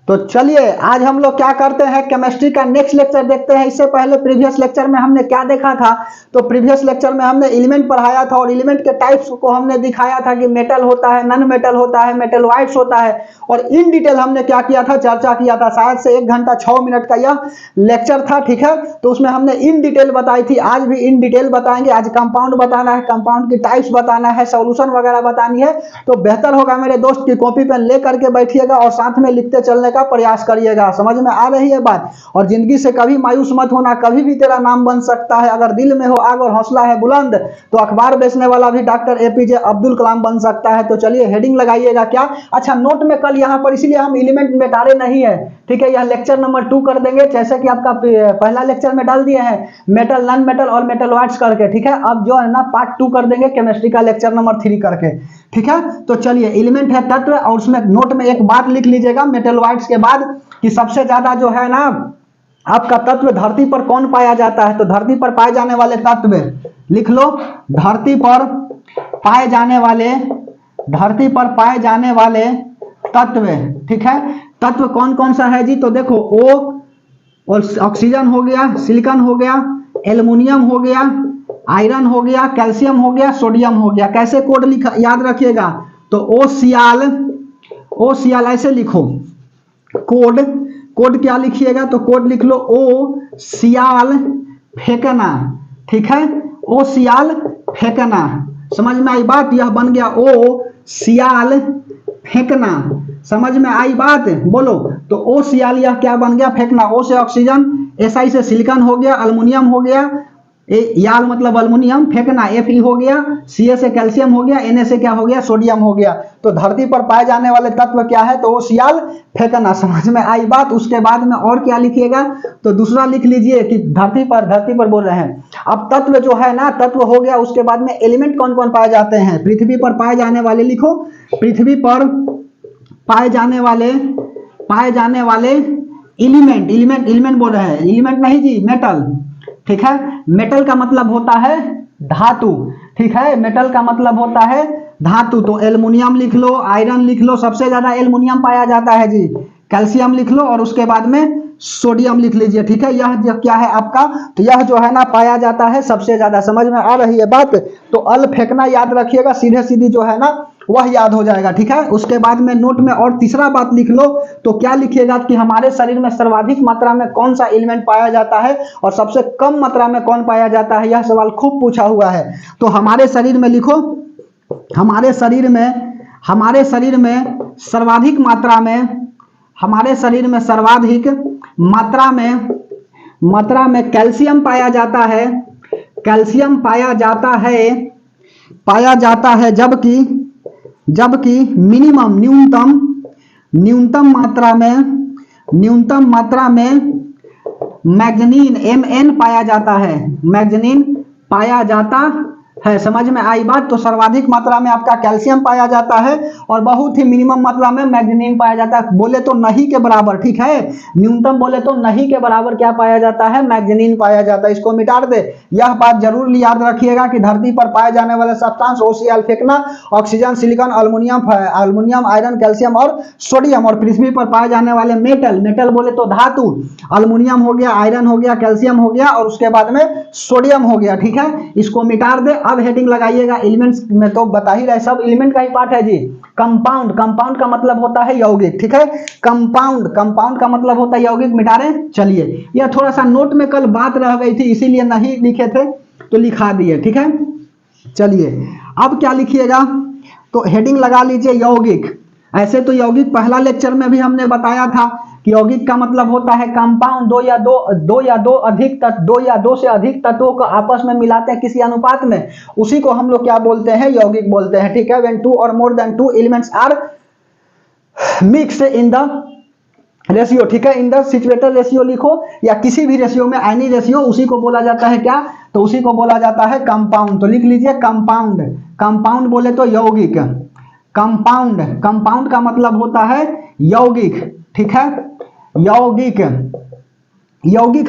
तो चलिए आज हम लोग क्या करते हैं, केमिस्ट्री का नेक्स्ट लेक्चर देखते हैं। इससे पहले प्रीवियस लेक्चर में हमने क्या देखा था, तो प्रीवियस लेक्चर में हमने एलिमेंट पढ़ाया था और एलिमेंट के टाइप्स को हमने दिखाया था कि मेटल होता है, नॉन मेटल होता है, मेटलॉइड्स होता है, और इन डिटेल हमने क्या किया था, चर्चा किया था। शायद से 1 घंटा 6 मिनट का यह लेक्चर था, ठीक है। तो उसमें हमने इन डिटेल बताई थी, आज भी इन डिटेल बताएंगे। आज कंपाउंड बताना है, कंपाउंड की टाइप्स बताना है, सॉल्यूशन वगैरह बतानी है। तो बेहतर होगा मेरे दोस्त की कॉपी पेन ले करके बैठिएगा और साथ में लिखते चलने का प्रयास करिएगा। समझ में आ रही है बात? और जिंदगी से कभी मायूस मत होना, कभी भी तेरा नाम बन सकता है। अगर दिल में हो आग और हौसला है बुलंद, तो अखबार बेचने वाला भी डॉक्टर एपीजे अब्दुल कलाम बन सकता है। तो चलिए हेडिंग लगाइएगा क्या। अच्छा, नोट में कल यहाँ पर इसलिए हम एलिमेंट मेटारे नहीं है, ठीक है। यह लेक्चर नंबर 2 कर देंगे, जैसे कि आपका पहला लेक्चर में डाल दिए हैं मेटल, नॉन मेटल और मेटलॉइड्स करके, ठीक है। अब जो है ना पार्ट 2 कर देंगे केमिस्ट्री का लेक्चर नंबर 3 करके, ठीक है। तो चलिए, एलिमेंट है तत्व, और उसमें नोट में एक बात लिख लीजिएगा मेटलॉइड्स के बाद कि सबसे ज्यादा जो है ना आपका तत्व धरती पर कौन पाया जाता है। तो धरती पर पाए जाने वाले तत्व लिख लो, धरती पर पाए जाने वाले, धरती पर पाए जाने वाले तत्व, ठीक है। तत्व कौन कौन सा है जी, तो देखो ओ और ऑक्सीजन हो गया, सिलिकॉन हो गया, एल्युमिनियम हो गया, आयरन हो गया, कैल्शियम हो गया, सोडियम हो गया। कैसे कोड लिखा याद रखिएगा, तो ओ सियाल ऐसे लिखो। कोड कोड क्या लिखिएगा, तो कोड लिख लो ओ सियाल फेंकना, ठीक है। ओ सियाल फेंकना, समझ में आई बात। यह बन गया ओ सियाल फेंकना, समझ में आई बात, बोलो। तो ओ सियाल यह क्या बन गया, फेंकना। ओ से ऑक्सीजन, एसआई से सिलिकॉन हो गया, अल्युमिनियम हो गया, याल मतलब अल्युमिनियम, फेंकना Fe हो गया, Ca से कैल्शियम हो गया, Na से क्या हो गया, सोडियम हो गया। तो धरती पर पाए जाने वाले तत्व क्या है, तो वो सियाल फेंकना, समझ में आई बात। उसके बाद में और क्या लिखिएगा, तो दूसरा लिख लीजिए कि धरती पर बोल रहे हैं। अब तत्व जो है ना, तत्व हो गया, उसके बाद में एलिमेंट कौन कौन पाए जाते हैं। पृथ्वी पर पाए जाने वाले लिखो, पृथ्वी पर पाए जाने वाले एलिमेंट बोल रहे हैं, एलिमेंट नहीं जी, मेटल, ठीक है। मेटल का मतलब होता है धातु, ठीक है। मेटल का मतलब होता है धातु। तो एल्युमिनियम लिख लो, आयरन लिख लो, सबसे ज्यादा एल्युमिनियम पाया जाता है जी। कैल्शियम लिख लो और उसके बाद में सोडियम लिख लीजिए, ठीक है। यह क्या है आपका, तो यह जो है ना पाया जाता है सबसे ज्यादा। समझ में आ रही है बात। तो अल फेंकना याद रखिएगा, सीधे सीधी जो है ना वह याद हो जाएगा, ठीक है। उसके बाद में नोट में और तीसरा बात लिख लो, तो क्या लिखिएगा कि हमारे शरीर में सर्वाधिक मात्रा में कौन सा एलिमेंट पाया जाता है और सबसे कम मात्रा में कौन पाया जाता है। यह सवाल खूब पूछा हुआ है। तो हमारे शरीर में लिखो, हमारे शरीर में सर्वाधिक मात्रा में, हमारे शरीर में सर्वाधिक मात्रा में कैल्शियम पाया जाता है, कैल्शियम पाया जाता है, जबकि मिनिमम न्यूनतम मात्रा में मैग्नीन Mn पाया जाता है, मैग्नीन पाया जाता है। समझ में आई बात। तो सर्वाधिक मात्रा में आपका कैल्शियम पाया जाता है और बहुत ही मिनिमम मात्रा में मैग्नीन पाया जाता है। बोले तो नहीं के बराबर, ठीक है। न्यूनतम बोले तो नहीं के बराबर क्या पाया जाता है, मैग्नीन पाया जाता है। इसको मिटा दे। यह बात जरूर याद रखिएगा कि धरती पर पाए जाने वाले सब्सटेंस OCl फेंकना, oxygen, silicon, aluminium, iron, calcium और सोडियम। और पृथ्वी पर पाए जाने वाले मेटल बोले तो धातु, अल्युमिनियम हो गया, आयरन हो गया, कैल्शियम हो गया और उसके बाद में सोडियम हो गया, ठीक है। इसको मिटा दे। अब हेडिंग लगाइएगा, एलिमेंट्स में तो बता ही रहे, सब एलिमेंट का ही पार्ट है जी। कंपाउंड का मतलब होता है यौगिक, ठीक है। कंपाउंड का मतलब होता है यौगिक। मिटा रहे, चलिए। यह थोड़ा सा नोट में कल बात रह गई थी, इसीलिए नहीं लिखे थे, तो लिखा दिए, ठीक है। चलिए, अब क्या लिखिएगा, तो हेडिंग लगा लीजिए यौगिक। ऐसे तो यौगिक पहला लेक्चर में भी हमने बताया था कि यौगिक का मतलब होता है कंपाउंड, दो या दो से अधिक तत्वों को आपस में मिलाते हैं किसी अनुपात में, उसी को हम लोग क्या बोलते हैं, यौगिक बोलते हैं, ठीक है। व्हेन 2 और more than 2 elements are mix in the ratio, ठीक है। इन द सिचुएटेड रेशियो लिखो, या किसी भी रेशियो में, एनी रेशियो, उसी को बोला जाता है क्या, तो उसी को बोला जाता है कंपाउंड। तो लिख लीजिए कंपाउंड बोले तो यौगिक। कंपाउंड का मतलब होता है यौगिक, ठीक है। यौगिक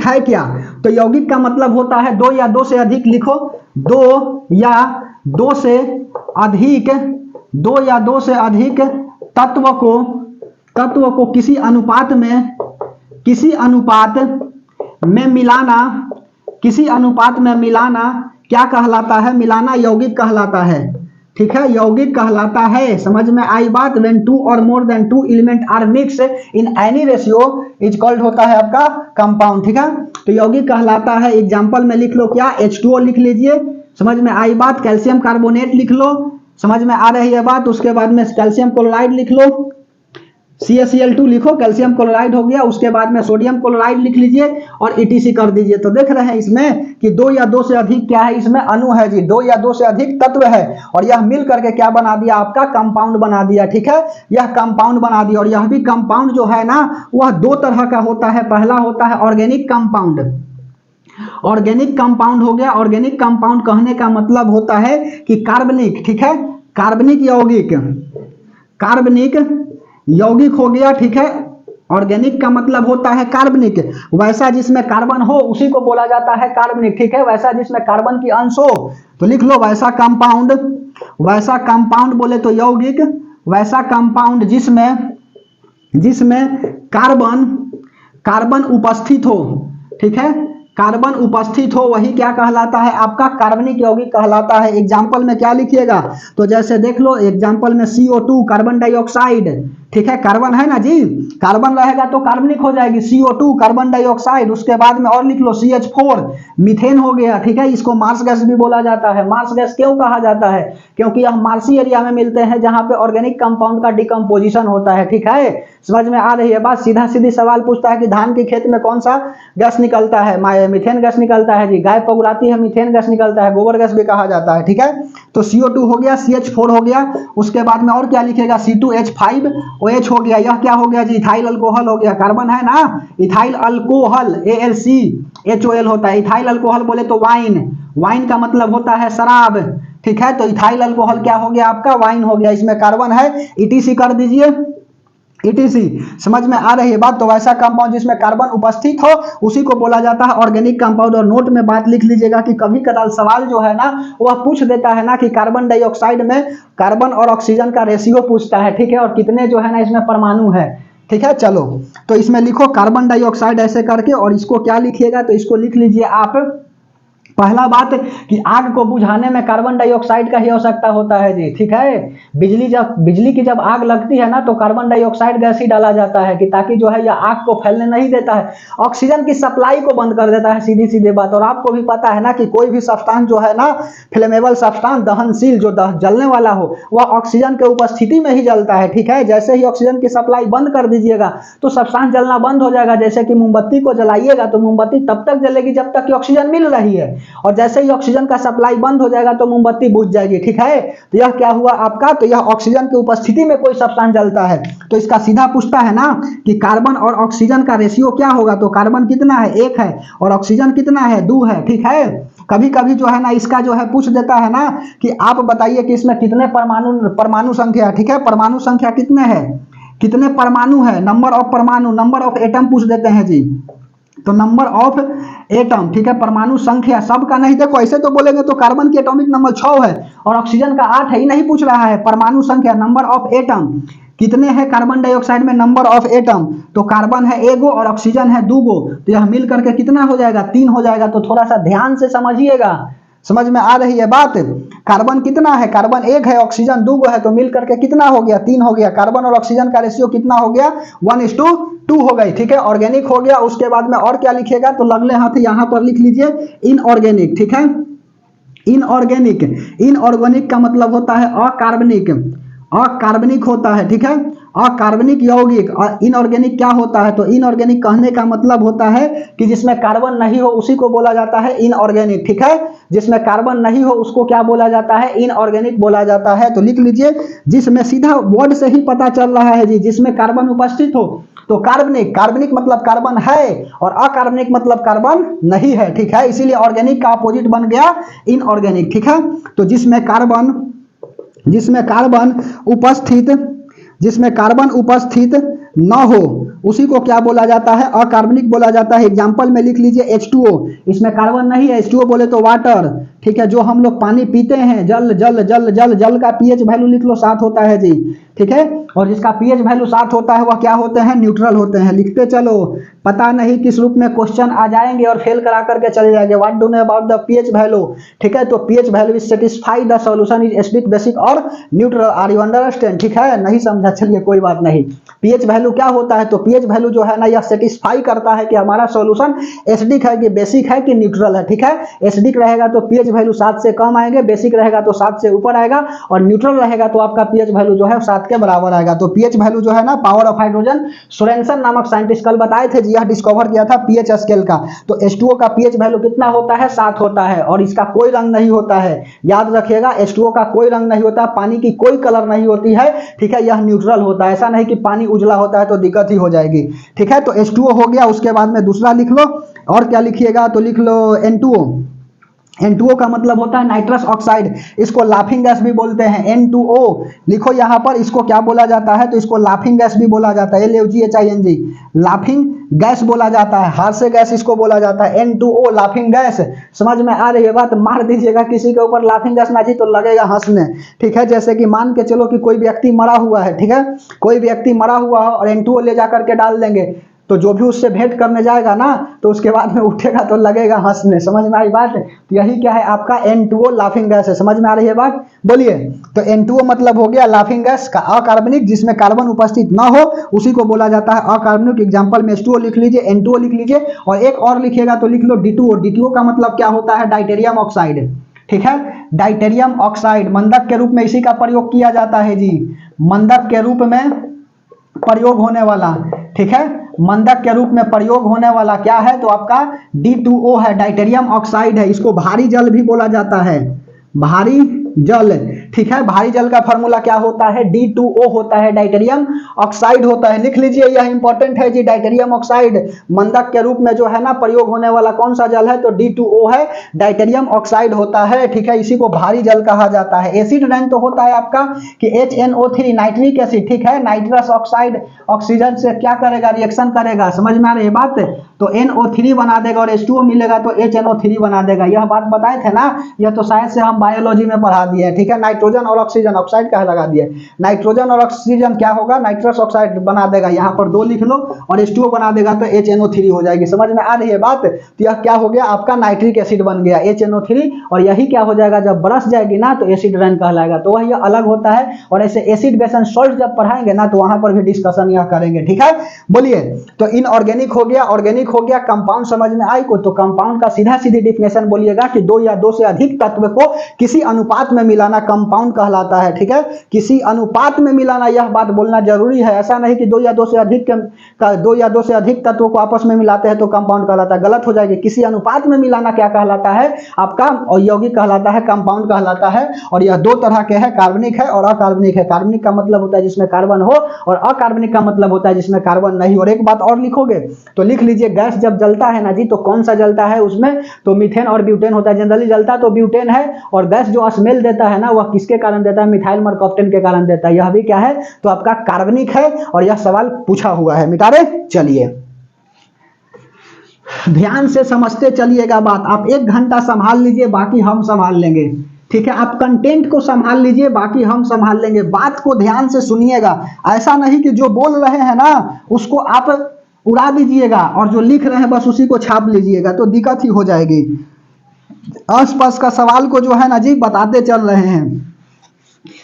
है क्या, तो यौगिक का मतलब होता है दो या दो से अधिक, लिखो, दो या दो से अधिक तत्व को तत्व को किसी अनुपात में मिलाना क्या कहलाता है? मिलाना यौगिक कहलाता है। ठीक है, यौगिक कहलाता है। समझ में आई बात? व्हेन 2 और more than 2 element are mix in any ratio is called होता है आपका कंपाउंड। ठीक है, तो यौगिक कहलाता है। एग्जांपल में लिख लो क्या? H2O लिख लीजिए। समझ में आई बात? कैल्शियम कार्बोनेट लिख लो। समझ में आ रही है बात? उसके बाद में कैल्शियम क्लोराइड लिख लो, CaCl2 लिखो, कैल्शियम क्लोराइड हो गया। उसके बाद में सोडियम क्लोराइड लिख लीजिए और ETC कर दीजिए। तो देख रहे हैं इसमें कि 2 या 2 से अधिक क्या है? इसमें अणु है जी, 2 या 2 से अधिक तत्व है और यह मिल करके क्या बना दिया? आपका कंपाउंड बना दिया। ठीक है, यह कंपाउंड बना दिया और यह भी कंपाउंड जो है ना वह 2 तरह का होता है। पहला होता है ऑर्गेनिक कंपाउंड। ऑर्गेनिक कंपाउंड हो गया। ऑर्गेनिक कंपाउंड कहने का मतलब होता है कि कार्बनिक। ठीक है, कार्बनिक यौगिक, कार्बनिक यौगिक हो गया। ठीक है, ऑर्गेनिक का मतलब होता है कार्बनिक। वैसा जिसमें कार्बन हो उसी को बोला जाता है कार्बनिक। ठीक है, वैसा जिसमें कार्बन की अंश हो तो लिख लो वैसा कंपाउंड। वैसा कंपाउंड बोले तो यौगिक, वैसा कंपाउंड जिसमें कार्बन उपस्थित हो। ठीक है, कार्बन उपस्थित हो वही क्या कहलाता है? आपका कार्बनिक यौगिक कहलाता है। एग्जाम्पल में क्या लिखिएगा? तो जैसे देख लो एग्जाम्पल में CO2 कार्बन डाइऑक्साइड। ठीक है, कार्बन है ना जी, कार्बन रहेगा तो कार्बनिक हो जाएगी CO2 कार्बन डाइऑक्साइड। उसके बाद में और लिख लो CH4 मीथेन हो गया। ठीक है, इसको मार्स गैस भी बोला जाता है। मार्स गैस क्यों कहा जाता है? क्योंकि यह मार्सी एरिया में मिलते हैं जहां पे ऑर्गेनिक कंपाउंड का डिकम्पोजिशन होता है। ठीक है, समझ में आ रही है बात? सीधा सीधी सवाल पूछता है कि धान के खेत में कौन सा गैस निकलता है? मीथेन गैस निकलता है जी। गाय पगुराती है, मीथेन गैस निकलता है, गोबर गैस भी कहा जाता है। ठीक है, तो CO2 हो गया, CH4 हो गया। उसके बाद में और क्या लिखेगा? C2H5OH हो गया। यह क्या हो गया जी? इथाइल अल्कोहल हो गया। कार्बन है ना, इथाइल अल्कोहल AlCHOL होता है। इथाइल अल्कोहल बोले तो वाइन, वाइन का मतलब होता है शराब। ठीक है, तो इथाइल अल्कोहल क्या हो गया? आपका वाइन हो गया। इसमें कार्बन है, ETC कर दीजिए, ETC। समझ में आ रही है बात? तो वैसा कंपाउंड जिसमें कार्बन उपस्थित हो उसी को बोला जाता है ऑर्गेनिक कंपाउंड। और नोट में बात लिख लीजिएगा कि कभी कदार सवाल जो है ना वह पूछ देता है ना कि कार्बन डाइऑक्साइड में कार्बन और ऑक्सीजन का रेशियो पूछता है। ठीक है, और कितने जो है ना इसमें परमाणु है। ठीक है, चलो तो इसमें लिखो कार्बन डाइऑक्साइड ऐसे करके, और इसको क्या लिखिएगा? तो इसको लिख लीजिए आप। पहला बात कि आग को बुझाने में कार्बन डाइऑक्साइड का ही आवश्यकता होता है जी। ठीक है, बिजली की जब आग लगती है ना तो कार्बन डाइऑक्साइड गैस ही डाला जाता है कि ताकि जो है यह आग को फैलने नहीं देता है, ऑक्सीजन की सप्लाई को बंद कर देता है। सीधी सीधी बात। और आपको भी पता है ना कि कोई भी सब्सटेंस जो है ना, फ्लेमेबल सब्सटेंस, दहनशील जो जलने वाला हो, वह ऑक्सीजन के उपस्थिति में ही जलता है। ठीक है, जैसे ही ऑक्सीजन की सप्लाई बंद कर दीजिएगा तो सब्सटेंस जलना बंद हो जाएगा। जैसे कि मोमबत्ती को जलाइएगा तो मोमबत्ती तब तक जलेगी जब तक कि ऑक्सीजन मिल रही है, और जैसे ही ऑक्सीजन का सप्लाई बंद हो जाएगा तो मोमबत्ती बुझ जाएगी। ठीक है, तो यह क्या हुआ आपका? तो यह ऑक्सीजन की उपस्थिति में कोई सब्सटेंस जलता है। तो इसका सीधा पूछता है ना कि कार्बन और ऑक्सीजन का रेशियो क्या होगा? तो कार्बन कितना है? 1 है, और ऑक्सीजन कितना है? 2 है। ठीक है, कभी कभी जो है ना इसका जो है पूछ देता है ना कि आप बताइए कि इसमें कितने परमाणु संख्या। ठीक है, परमाणु संख्या कितने है? कितने परमाणु है? नंबर ऑफ परमाणु, नंबर ऑफ एटम पूछ देते हैं जी। तो नंबर ऑफ एटम। ठीक है, परमाणु संख्या सबका नहीं। देखो ऐसे तो बोलेंगे तो कार्बन की एटॉमिक नंबर 6 है और ऑक्सीजन का 8 है, ही नहीं पूछ रहा है। परमाणु संख्या, नंबर ऑफ एटम कितने हैं कार्बन डाइऑक्साइड में? नंबर ऑफ एटम, तो कार्बन है 1 और ऑक्सीजन है 2, तो यह मिल करके कितना हो जाएगा? 3 हो जाएगा। तो थोड़ा सा ध्यान से समझिएगा। समझ में आ रही है बात? कार्बन कितना है? कार्बन 1 है, ऑक्सीजन 2 है, तो मिल करके कितना हो गया? 3 हो गया। कार्बन और ऑक्सीजन का रेशियो कितना हो गया? 1:2 हो गई। ठीक है, ऑर्गेनिक हो गया। उसके बाद में और क्या लिखिएगा? तो लगले हाथ यहां पर लिख लीजिए इनऑर्गेनिक। ठीक है, इनऑर्गेनिक, इनऑर्गेनिक का मतलब होता है अकार्बनिक, अकार्बनिक होता है। ठीक है, अकार्बनिक यौगिक। और इनऑर्गेनिक क्या होता है? तो इनऑर्गेनिक कहने का मतलब होता है कि जिसमें कार्बन नहीं हो उसी को बोला जाता है इनऑर्गेनिक। ठीक है, जिसमें कार्बन नहीं हो उसको क्या बोला जाता है? इनऑर्गेनिक बोला जाता है। तो लिख लीजिए, जिसमें सीधा वर्ड से ही पता चल रहा है जी, जिसमें कार्बन उपस्थित हो तो कार्बनिक। कार्बनिक मतलब कार्बन है और अकार्बनिक मतलब कार्बन नहीं है। ठीक है, इसीलिए ऑर्गेनिक का अपोजिट बन गया इनऑर्गेनिक। ठीक है, तो जिसमें कार्बन उपस्थित ना हो उसी को क्या बोला जाता है, अकार्बनिक बोला जाता है। एग्जाम्पल में लिख लीजिए H2O, इसमें कार्बन नहीं है, H2O बोले तो वाटर, ठीक है, जो हम लोग पानी पीते हैं, जल जल जल जल जल का पीएच वैल्यू लिख लो 7 होता है जी, ठीक है, और जिसका पीएच वैल्यू 7 होता है वह क्या होते हैं, न्यूट्रल होते हैं। लिखते चलो, पता नहीं किस रूप में क्वेश्चन आ जाएंगे और फेल करा करके चले जाएंगे। What do know about the pH value, ठीक है, तो pH value is satisfy the solution is acidic, basic और न्यूट्रल। आर यू अंडरस्टैंड, ठीक है, नहीं समझा, चलिए कोई बात नहीं। पीएच वैल्यू क्या होता है, तो पीएच वैल्यू जो है ना यह सेटिस्फाई करता है कि हमारा सॉल्यूशन एसिडिक है कि बेसिक है कि न्यूट्रल है, ठीक है। एसिडिक रहेगा तो पीएच वैल्यू 7 से कम आएंगे, बेसिक रहेगा तो 7 से ऊपर आएगा, और न्यूट्रल रहेगा तो आपका पीएच वैल्यू जो है 7 के बराबर आएगा। तो पीएच वैल्यू जो है ना, पावर ऑफ हाइड्रोजन, सोरेनसन नामक साइंटिस्ट कल बताए थे जी, यह डिस्कवर किया था पीएच स्केल का। तो H2O का पीएच वैल्यू कितना होता है, 7 होता है, और इसका कोई रंग नहीं होता है, याद रखिएगा, H2O का कोई रंग नहीं होता, पानी की कोई कलर नहीं होती है, ठीक है, यह न्यूट्रल होता है। ऐसा नहीं कि पानी उजला होता है तो दिक्कत ही हो जाएगी, ठीक है। तो H2O हो गया, उसके बाद में दूसरा लिख लो, और क्या लिखिएगा, तो लिख लो N2O। N2O का मतलब होता है नाइट्रस ऑक्साइड, इसको लाफिंग गैस भी बोलते हैं। N2O लिखो यहाँ पर, इसको क्या बोला जाता है, तो इसको लाफिंग गैस भी बोला जाता है, LAUGHING, लाफिंग गैस बोला जाता है, हास्य गैस इसको बोला जाता है। N2O लाफिंग गैस, समझ में आ रही है बात, मार दीजिएगा किसी के ऊपर लाफिंग गैस ना जी तो लगेगा हंसने, ठीक है। जैसे कि मान के चलो कि कोई व्यक्ति मरा हुआ है, ठीक है, कोई व्यक्ति मरा हुआ हो और N2O ले जा करके डाल देंगे, तो जो भी उससे भेंट करने जाएगा ना, तो उसके बाद में उठेगा तो लगेगा हंसने, समझ में आई बात। तो यही क्या है आपका N2O लाफिंग गैस है, समझ में आ रही है बात, बोलिए। तो N2O मतलब हो गया लाफिंग गैस का अकार्बनिक, जिसमें कार्बन उपस्थित ना हो उसी को बोला जाता है अकार्बनिक। एग्जाम्पल में H2O लिख लीजिए, N2O लिख लीजिए, और एक और लिखिएगा तो लिख लो D2O। D2O का मतलब क्या होता है, डाइटेरियम ऑक्साइड, ठीक है, डाइटेरियम ऑक्साइड मंदक के रूप में इसी का प्रयोग किया जाता है जी, मंदक के रूप में प्रयोग होने वाला, ठीक है, मंदक के रूप में प्रयोग होने वाला क्या है, तो आपका D2O है, डाइटेरियम ऑक्साइड है। इसको भारी जल भी बोला जाता है, भारी जल, ठीक है, भारी जल का फॉर्मूला क्या होता है, D2O होता है, डाइटेरियम ऑक्साइड होता है। लिख लीजिए, यह इंपॉर्टेंट है जी, डाइटेरियम ऑक्साइड मंदक के रूप में जो है ना प्रयोग होने वाला कौन सा जल है, तो D2O है, डाइटेरियम ऑक्साइड होता है, ठीक है, इसी को भारी जल कहा जाता है। एसिड रैंक तो होता है आपका कि HNO3 नाइट्रिक एसिड, ठीक है, नाइट्रस ऑक्साइड ऑक्सीजन से क्या करेगा, रिएक्शन करेगा, समझ में आ रही है बात, तो NO3 बना देगा, और H2O मिलेगा तो HNO3 बना देगा। यह बात बताए थे ना, यह तो शायद से हम बायोलॉजी में पढ़ा दिए, ठीक है। नाइट्रोजन और ऑक्सीजन, ऑक्साइड कहा लगा दिए, नाइट्रोजन और ऑक्सीजन क्या होगा, नाइट्रस ऑक्साइड बना देगा, यहाँ पर 2 लिख लो, और H2O बना देगा तो HNO3 हो जाएगी, समझ में आ रही है बात। तो यह क्या हो गया आपका, नाइट्रिक एसिड बन गया HNO3, और यही क्या हो जाएगा, जब बरस जाएगी ना तो एसिड रैंक कहलाएगा। तो वह अलग होता है, और ऐसे एसिड बेस एंड सॉल्ट जब पढ़ाएंगे ना तो वहां पर भी डिस्कशन यह करेंगे, ठीक है, बोलिए। तो इनऑर्गेनिक हो गया, ऑर्गेनिक हो गया, कंपाउंड समझ में आई को, तो कंपाउंड का सीधा सीधी डिफिनेशन बोलिएगा कि 2 या 2 से अधिक तत्व को किसी अनुपात में मिलाना कंपाउंड कहलाता है, ठीक है, किसी अनुपात में मिलाना, यह बात बोलना जरूरी है। ऐसा नहीं कि 2 या 2 से अधिक तत्वों को आपस में मिलाते हैं तो कंपाउंड कहलाता है, गलत हो जाएगी। किसी अनुपात में मिलाना क्या कहलाता है आपका, यौगिक कहलाता है, कंपाउंड कहलाता है। और यह 2 तरह के हैं, कार्बनिक है और अकार्बनिक है। कार्बनिक का मतलब होता है जिसमें कार्बन हो, और अकार्बनिक का मतलब होता है जिसमें कार्बन नहीं। और एक बात और लिखोगे तो लिख लीजिए, गैस जब जलता है ना जी तो कौन सा जलता है उसमें, तो मीथेन और ब्यूटेन होता है। जनरली जलता तो ब्यूटेन है, और गैस जो स्मेल देता है ना वह किसके कारण देता है, मिथाइल मरकप्टन के कारण देता है। यह भी क्या है, तो आपका कार्बनिक है, और यह सवाल पूछा हुआ है, मिटा रहे। चलिए ध्यान से समझते चलिएगा बात, आप 1 घंटा संभाल लीजिए, बाकी हम संभाल लेंगे, ठीक है। आप कंटेंट को संभाल लीजिए, बाकी हम संभाल लेंगे। बात को ध्यान से सुनिएगा, ऐसा नहीं कि जो बोल रहे हैं ना उसको आप उड़ा दीजिएगा, और जो लिख रहे हैं बस उसी को छाप लीजिएगा, तो दिक्कत ही हो जाएगी। आसपास का सवाल को जो है ना जी बताते चल रहे हैं,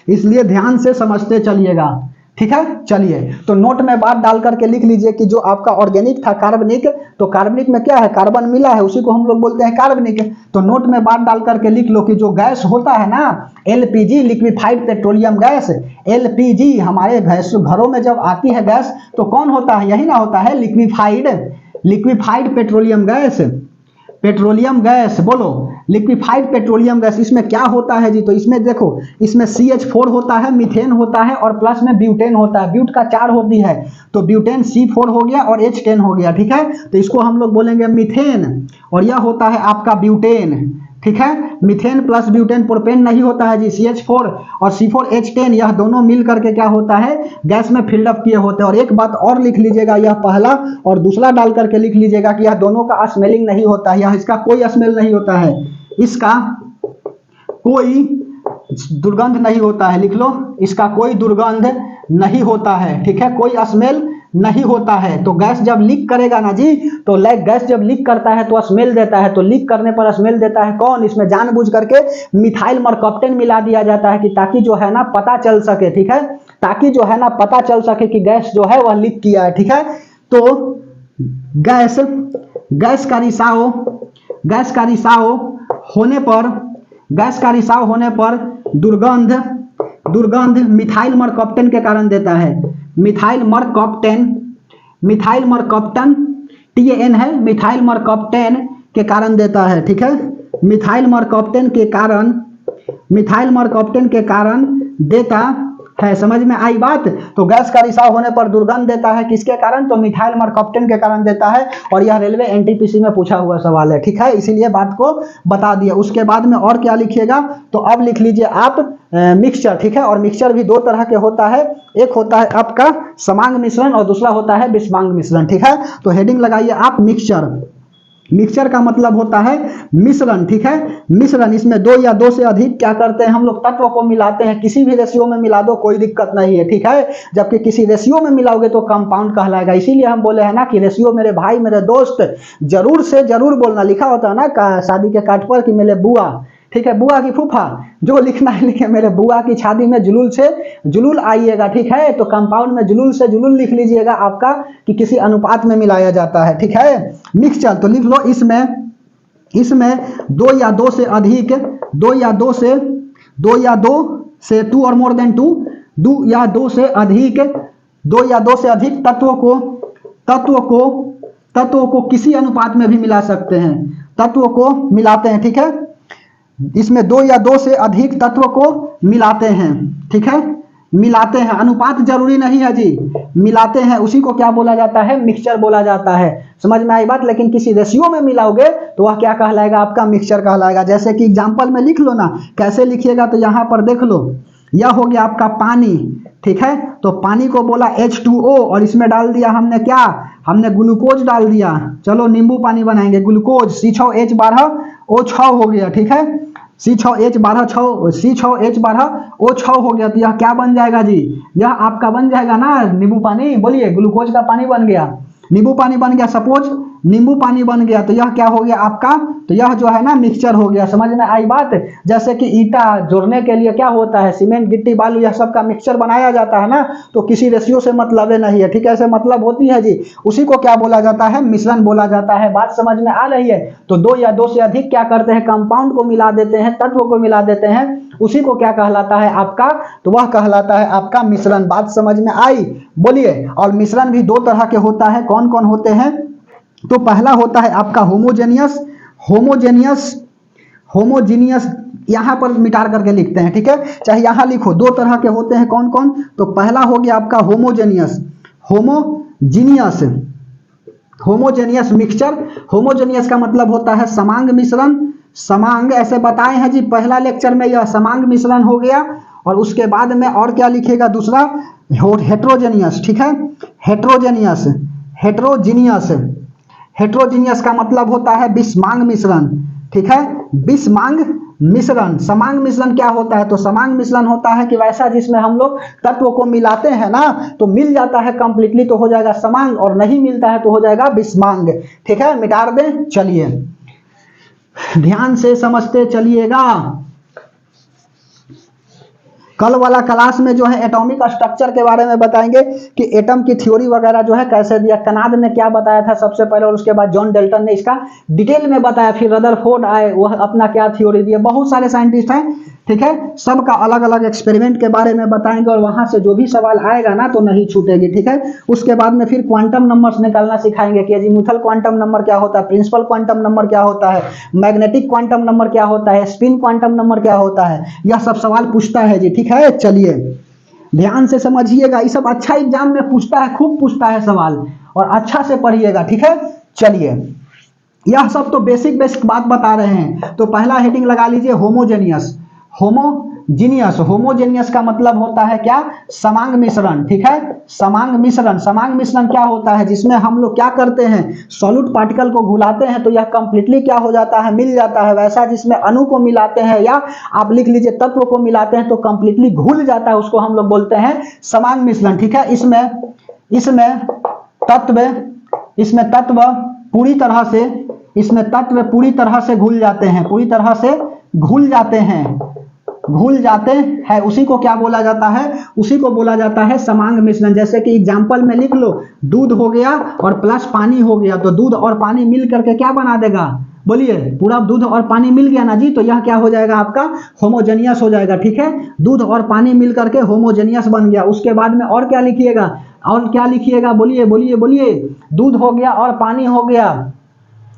इसलिए ध्यान से समझते चलिएगा, ठीक है। चलिए तो नोट में बात डाल करके लिख लीजिए कि जो आपका ऑर्गेनिक था कार्बनिक, तो कार्बनिक में क्या है, कार्बन मिला है, उसी को हम लोग बोलते हैं कार्बनिक। तो नोट में बात डाल करके लिख लो कि जो गैस होता है ना, LPG liquefied petroleum gas, LPG हमारे घरों में जब आती है गैस तो कौन होता है, यही ना होता है liquefied petroleum gas, petroleum gas बोलो, लिक्विफाइड पेट्रोलियम गैस। इसमें क्या होता है जी, तो इसमें देखो, इसमें CH4 होता है, मीथेन होता है, और प्लस में ब्यूटेन होता है। ब्यूट का 4 होती है, तो ब्यूटेन C4 हो गया और H10 हो गया, ठीक है। तो इसको हम लोग बोलेंगे मीथेन, और यह होता है आपका ब्यूटेन, ठीक है। मीथेन प्लस ब्यूटेन प्रोपेन नहीं होता है जी, CH4 और C4H10 यह दोनों मिल करके क्या होता है, गैस में फिल्डअप किए होते हैं। और एक बात और लिख लीजिएगा, यह पहला और दूसरा डाल करके लिख लीजिएगा कि यह दोनों का स्मेलिंग नहीं होता है, यह इसका कोई स्मेल नहीं होता है, इसका कोई दुर्गंध नहीं होता है, लिख लो, इसका कोई दुर्गंध नहीं होता है, ठीक है, कोई स्मेल नहीं होता है। तो गैस जब लीक करेगा ना जी, तो गैस जब लीक करता है तो स्मेल देता है, तो लीक करने पर स्मेल देता है कौन, इसमें जानबूझ करके मिथाइल मरकप्टेन मिला दिया जाता है कि ताकि जो है ना पता चल सके, ठीक है, ताकि जो है ना पता चल सके कि गैस जो है वह लीक किया है, ठीक है। तो गैस का रिसाव होने पर दुर्गंध मिथाइल मरकप्टेन के कारण देता है, मिथाइल मरकप्टेन TAN है, मिथाइल मरकप्टेन के कारण देता है, ठीक है, मिथाइल मरकप्टेन के कारण देता है। समझ में आई बात। तो गैस का रिसाव होने पर दुर्गंध देता है, किसके कारण, तो मिथाइल मरकप्टेन के कारण देता है। और यह रेलवे NTPC में पूछा हुआ सवाल है, ठीक है, इसीलिए बात को बता दिया। उसके बाद में और क्या लिखिएगा, तो अब लिख लीजिए आप मिक्सचर, ठीक है। और मिक्सचर भी दो तरह के होता है, एक होता है आपका समांग मिश्रण और दूसरा होता है विषमांग मिश्रण, ठीक है। तो हेडिंग लगाइए आप मिक्सचर का मतलब होता है मिश्रण, ठीक है, मिश्रण। इसमें दो या दो से अधिक क्या करते हैं हम लोग, तत्वों को मिलाते हैं, किसी भी रेशियो में मिला दो, कोई दिक्कत नहीं है, ठीक है। जबकि किसी रेशियो में मिलाओगे तो कंपाउंड कहलाएगा। इसीलिए हम बोले हैं ना कि रेशियो मेरे भाई मेरे दोस्त जरूर से जरूर बोलना, लिखा होता है ना शादी के कार्ड पर कि मेरे बुआ, ठीक है, बुआ की फूफा, जो लिखना है लिखे, मेरे बुआ की शादी में जुलूल से जुलूल आइएगा, ठीक है। तो कंपाउंड में जुलूल से जुलूल लिख लीजिएगा आपका कि किसी अनुपात में मिलाया जाता है, ठीक है। मिक्सचर तो लिख लो, इसमें दो या दो से अधिक, दो या दो से 2 और मोर देन 2, दो या दो से अधिक तत्वों को किसी अनुपात में भी मिला सकते हैं, तत्वों को मिलाते हैं, ठीक है। इसमें दो या दो से अधिक तत्व को मिलाते हैं, ठीक है, मिलाते हैं, अनुपात जरूरी नहीं है जी, मिलाते हैं, उसी को क्या बोला जाता है, मिक्सचर बोला जाता है। समझ में आई बात। लेकिन किसी रेशियो में मिलाओगे तो वह क्या कहलाएगा, आपका मिक्सचर कहलाएगा। जैसे कि एग्जांपल में लिख लो ना, कैसे लिखिएगा, तो यहाँ पर देख लो, यह हो गया आपका पानी, ठीक है। तो पानी को बोला H2O और इसमें डाल दिया हमने क्या, हमने ग्लूकोज डाल दिया। चलो नींबू पानी बनाएंगे, ग्लूकोज C6H12O6 हो गया, ठीक है, C6H12O6 हो गया। तो यह क्या बन जाएगा जी, यह आपका बन जाएगा ना नींबू पानी, बोलिए, ग्लूकोज का पानी बन गया, नींबू पानी बन गया, सपोज नींबू पानी बन गया, तो यह क्या हो गया आपका, तो यह जो है ना मिक्सचर हो गया। समझ में आई बात। जैसे कि ईटा जोड़ने के लिए क्या होता है, सीमेंट गिट्टी बालू यह सब का मिक्सचर बनाया जाता है ना, तो किसी रेशियो से मतलब नहीं है, ठीक है, ऐसे मतलब होती है जी, उसी को क्या बोला जाता है, मिश्रण बोला जाता है। बात समझ में आ रही है। तो दो या दो से अधिक क्या करते हैं, कंपाउंड को मिला देते हैं, तत्व को मिला देते हैं, उसी को क्या कहलाता है आपका, तो वह कहलाता है आपका मिश्रण। बात समझ में आई, बोलिए। और मिश्रण भी दो तरह के होता है, कौन कौन होते हैं, तो पहला होता है आपका होमोजेनियस, यहां पर मिटार करके लिखते हैं, ठीक है, चाहे यहां लिखो, दो तरह के होते हैं, कौन कौन, तो पहला हो गया आपका होमोजेनियस मिक्सचर। होमोजेनियस का मतलब होता है समांग मिश्रण, समांग ऐसे बताए हैं जी पहला लेक्चर में, यह समांग मिश्रण हो गया। और उसके बाद में और क्या लिखेगा, दूसरा हेट्रोजेनियस, ठीक है, हेट्रोजीनियस का मतलब होता है विषमांग मिश्रण, ठीक है, विषमांग मिश्रण। समांग मिश्रण क्या होता है, तो समांग मिश्रण होता है कि वैसा जिसमें हम लोग तत्व को मिलाते हैं ना, तो मिल जाता है कंप्लीटली तो हो जाएगा समांग, और नहीं मिलता है तो हो जाएगा विषमांग, ठीक है, मिटा दें। चलिए ध्यान से समझते चलिएगा। कल वाला क्लास में जो है एटॉमिक स्ट्रक्चर के बारे में बताएंगे कि एटम की थ्योरी वगैरह जो है कैसे दिया, कनाड ने क्या बताया था सबसे पहले, और उसके बाद जॉन डेल्टन ने इसका डिटेल में बताया, फिर रदरफोर्ड आए, वह अपना क्या थ्योरी दिया, बहुत सारे साइंटिस्ट हैं, ठीक है, सबका अलग अलग एक्सपेरिमेंट के बारे में बताएंगे, और वहां से जो भी सवाल आएगा ना तो नहीं छूटेगी, ठीक है। उसके बाद में फिर क्वांटम नंबर्स निकालना सिखाएंगे कि अजीमुथल क्वांटम नंबर क्या होता है, प्रिंसिपल क्वांटम नंबर क्या होता है, मैग्नेटिक क्वांटम नंबर क्या होता है, स्पिन क्वांटम नंबर क्या होता है, यह सब सवाल पूछता है जी, ठीक है। चलिए ध्यान से समझिएगा, ये सब अच्छा एग्जाम में पूछता है, खूब पूछता है सवाल, और अच्छा से पढ़िएगा, ठीक है। चलिए यह सब तो बेसिक बेसिक बात बता रहे हैं। तो पहला हेडिंग लगा लीजिए होमोजेनियस। होमोजेनियस का मतलब होता है क्या, समांग मिश्रण, ठीक है। समांग मिश्रण क्या होता है, जिसमें हम लोग क्या करते हैं, सॉल्यूट पार्टिकल को घुलाते हैं तो यह कंप्लीटली क्या हो जाता है, मिल जाता है। वैसा जिसमें अणु को मिलाते हैं या आप लिख लीजिए तत्व को मिलाते हैं तो कंप्लीटली घुल जाता है, उसको हम लोग बोलते हैं समांग मिश्रण, ठीक है। इसमें तत्व पूरी तरह से घुल जाते हैं, उसी को क्या बोला जाता है, उसी को बोला जाता है समांग मिश्रण। जैसे कि एग्जांपल में लिख लो, दूध हो गया और प्लस पानी हो गया, तो दूध और पानी मिल करके क्या बना देगा, बोलिए, पूरा दूध और पानी मिल गया ना जी, तो यह क्या हो जाएगा, आपका होमोजेनियस हो जाएगा, ठीक है। दूध और पानी मिल करके होमोजेनियस बन गया। उसके बाद में और क्या लिखिएगा, बोलिए, दूध हो गया और पानी हो गया।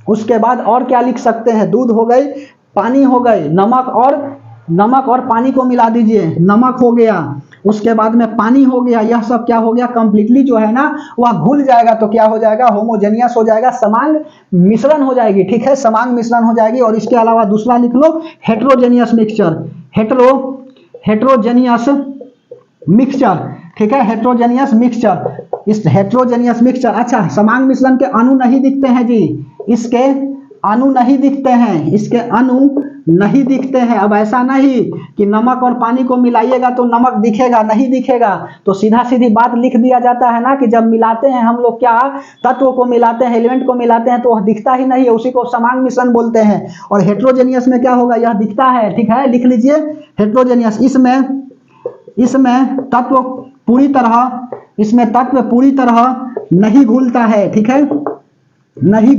उसके बाद और क्या लिख सकते हैं, दूध हो गई, पानी हो गई, नमक और पानी को मिला दीजिए, नमक हो गया। उसके बाद में पानी हो गया, यह सब क्या हो गया, कंप्लीटली जो है ना वह घुल जाएगा, तो क्या हो जाएगा, होमोजेनियस हो जाएगा, समांग मिश्रण हो जाएगी, ठीक है, समांग मिश्रण हो जाएगी। और इसके अलावा दूसरा लिख लो हेट्रोजेनियस मिक्सचर, हेट्रोजेनियस मिक्सचर, ठीक है, हेट्रोजेनियस मिक्सचर। इस हेट्रोजेनियस मिक्सचर, अच्छा, समांग मिश्रण के अणु नहीं दिखते हैं जी, इसके अणु नहीं दिखते हैं। अब ऐसा नहीं कि नमक और पानी को मिलाइएगा तो नमक दिखेगा, नहीं दिखेगा, तो सीधा सीधी बात लिख दिया जाता है ना कि जब मिलाते हैं हम लोग, क्या तत्व को मिलाते हैं, एलिमेंट को मिलाते हैं, तो वह दिखता ही नहीं है, उसी को समांग मिश्रण बोलते हैं। और हेट्रोजेनियस में क्या होगा, यह दिखता है, ठीक है, लिख लीजिए हेट्रोजेनियस। इसमें तत्व पूरी तरह नहीं घुलता है, ठीक है, नहीं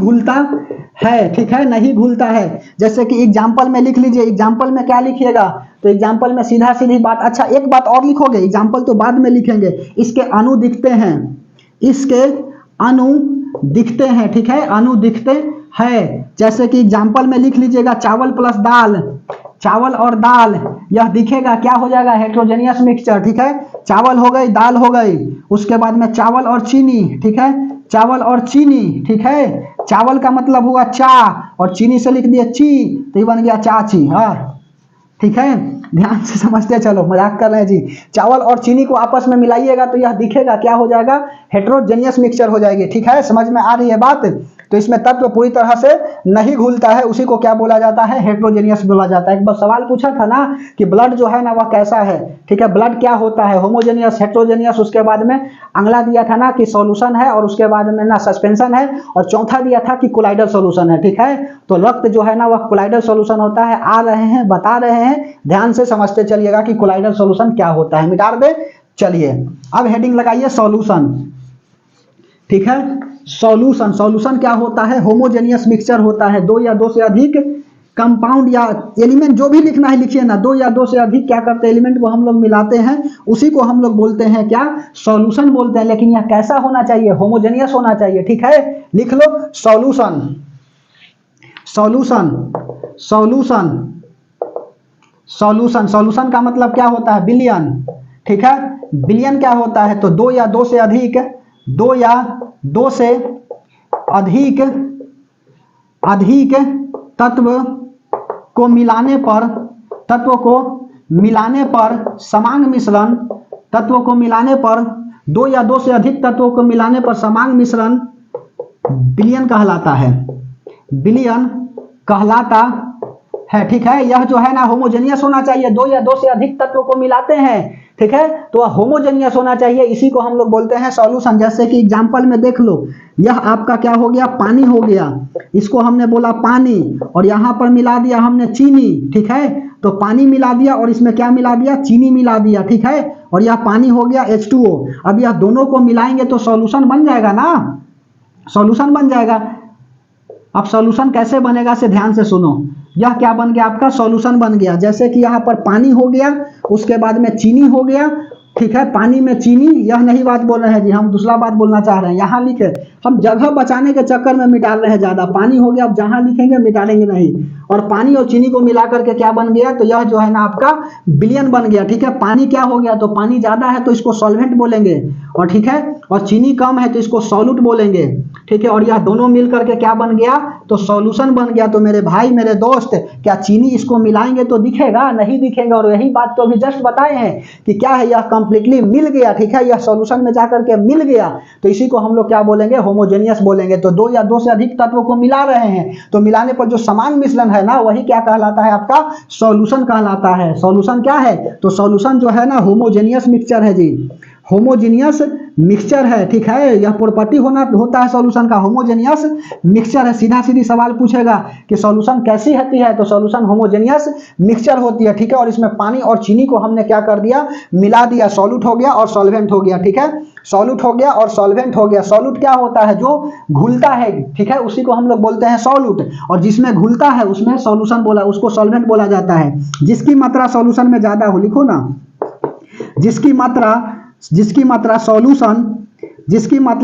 घुलता है। जैसे कि एग्जाम्पल में लिख लीजिए, एग्जाम्पल में क्या लिखिएगा, तो एग्जाम्पल में सीधा सीधी बात, अच्छा एक बात और लिखोगे, एग्जाम्पल तो बाद में लिखेंगे, इसके अणु दिखते हैं, ठीक है, अणु दिखते हैं। जैसे कि एग्जाम्पल में लिख लीजिएगा चावल प्लस दाल, चावल और दाल, यह दिखेगा, क्या हो जाएगा, हेट्रोजेनियस मिक्सचर, ठीक है। चावल हो गई, दाल हो गई, उसके बाद में चावल और चीनी, ठीक है, चावल और चीनी, ठीक है। चावल का मतलब हुआ चा और चीनी से लिख दिया ची, तो ये बन गया चाची, हाँ, ठीक है, ध्यान से समझते चलो, मजाक कर रहे हैं जी। चावल और चीनी को आपस में मिलाइएगा तो यह दिखेगा, क्या हो जाएगा, हेट्रोजेनियस मिक्सचर हो जाएगी, ठीक है, समझ में आ रही है बात। तो इसमें तत्व पूरी तरह से नहीं घुलता है, उसी को क्या बोला जाता है, हेट्रोजेनियस बोला जाता है। एक बार सवाल पूछा था ना कि ब्लड जो है ना वह कैसा है, ठीक है, ब्लड क्या होता है, होमोजेनियस, हेट्रोजेनियस, उसके बाद में अगला दिया था ना कि सॉल्यूशन है, और उसके बाद में ना सस्पेंशन है, और चौथा दिया था कि कोलाइडल सॉल्यूशन है, ठीक है। तो रक्त जो है ना वह कोलाइडल सॉल्यूशन होता है, आ रहे हैं, बता रहे हैं, ध्यान से समझते चलिएगा कि कोलाइडल सॉल्यूशन क्या होता है, मिटा दे। चलिए अब हेडिंग लगाइए सॉल्यूशन, ठीक है। सॉल्यूशन क्या होता है, होमोजेनियस मिक्सचर होता है, दो या दो से अधिक कंपाउंड या एलिमेंट, जो भी लिखना है लिखिए ना, दो या दो से अधिक क्या करते हैं, एलिमेंट को हम लोग मिलाते हैं, उसी को हम लोग बोलते हैं क्या, सॉल्यूशन बोलते हैं। लेकिन यह कैसा होना चाहिए, होमोजेनियस होना चाहिए, ठीक है, लिख लो सॉल्यूशन का मतलब क्या होता है, बिलियन, ठीक है। बिलियन क्या होता है, तो दो या दो से अधिक तत्व को मिलाने पर समांग मिश्रण, दो या दो से अधिक तत्वों को मिलाने पर समांग मिश्रण बिलियन कहलाता है, ठीक है। यह जो है ना होमोजेनियस होना चाहिए, दो या दो से अधिक तत्वों को मिलाते हैं, ठीक है, तो वह होमोजेनियस होना चाहिए, इसी को हम लोग बोलते हैं सॉल्यूशन। जैसे कि एग्जांपल में देख लो, यह आपका क्या हो गया, पानी हो गया, इसको हमने बोला पानी, और यहां पर मिला दिया हमने चीनी, ठीक है, तो पानी मिला दिया और इसमें क्या मिला दिया, चीनी मिला दिया, ठीक है, और यह पानी हो गया H2O। अब यह दोनों को मिलाएंगे तो सॉल्यूशन बन जाएगा ना, सॉल्यूशन बन जाएगा। अब सॉल्यूशन कैसे बनेगा से ध्यान से सुनो, यह क्या बन गया, आपका सॉल्यूशन बन गया। जैसे कि यहाँ पर पानी हो गया, उसके बाद में चीनी हो गया, ठीक है, पानी में चीनी, यह नहीं बात बोल रहे हैं जी, हम दूसरा बात बोलना चाह रहे हैं, यहाँ लिखे, हम जगह बचाने के चक्कर में मिटा रहे हैं ज्यादा। पानी हो गया, अब जहां लिखेंगे मिटालेंगे नहीं, और पानी और चीनी को मिला करके क्या बन गया, तो यह जो है ना आपका बिलियन बन गया, ठीक है। पानी क्या हो गया, तो पानी ज्यादा है तो इसको सॉल्वेंट बोलेंगे, और ठीक है, और चीनी कम है तो इसको सॉल्यूट बोलेंगे, ठीक है। और यह दोनों मिल करके क्या बन गया, तो सॉल्यूशन बन गया। तो मेरे भाई मेरे दोस्त, क्या चीनी इसको मिलाएंगे तो दिखेगा, नहीं दिखेगा। और यही बात तो अभी जस्ट बताए हैं कि क्या है, यह कंप्लीटली मिल गया, ठीक है, यह सॉल्यूशन में जाकर के मिल गया, तो इसी को हम लोग क्या बोलेंगे, होमोजेनियस बोलेंगे। तो दो या दो से अधिक तत्वों को मिला रहे हैं, तो मिलाने पर जो समान मिश्रण है ना, वही क्या कहलाता है, आपका सॉल्यूशन कहलाता है। सॉल्यूशन क्या है, तो सॉल्यूशन जो है ना, होमोजेनियस मिक्सचर है जी, होमोजेनियस मिक्सचर है, ठीक है। यह प्रॉपर्टी होता है सॉल्यूशन का, होमोजेनियस मिक्सचर है। सीधा सीधी सवाल पूछेगा कि सॉल्यूशन कैसी होती है, तो सॉल्यूशन होमोजेनियस मिक्सचर होती है, ठीक है। और इसमें पानी और चीनी को हमने क्या कर दिया, मिला दिया, सॉल्यूट हो गया और सॉल्वेंट हो गया, ठीक है। सॉल्यूट हो गया और सॉल्वेंट हो गया। सॉल्यूट क्या होता है, जो घुलता है, ठीक है, उसी को हम लोग बोलते हैं सॉल्यूट। और जिसमें घुलता है उसमें सॉल्यूशन बोला, उसको सॉल्वेंट बोला जाता है। जिसकी मात्रा सॉल्यूशन में ज्यादा हो, लिखो ना, जिसकी मात्रा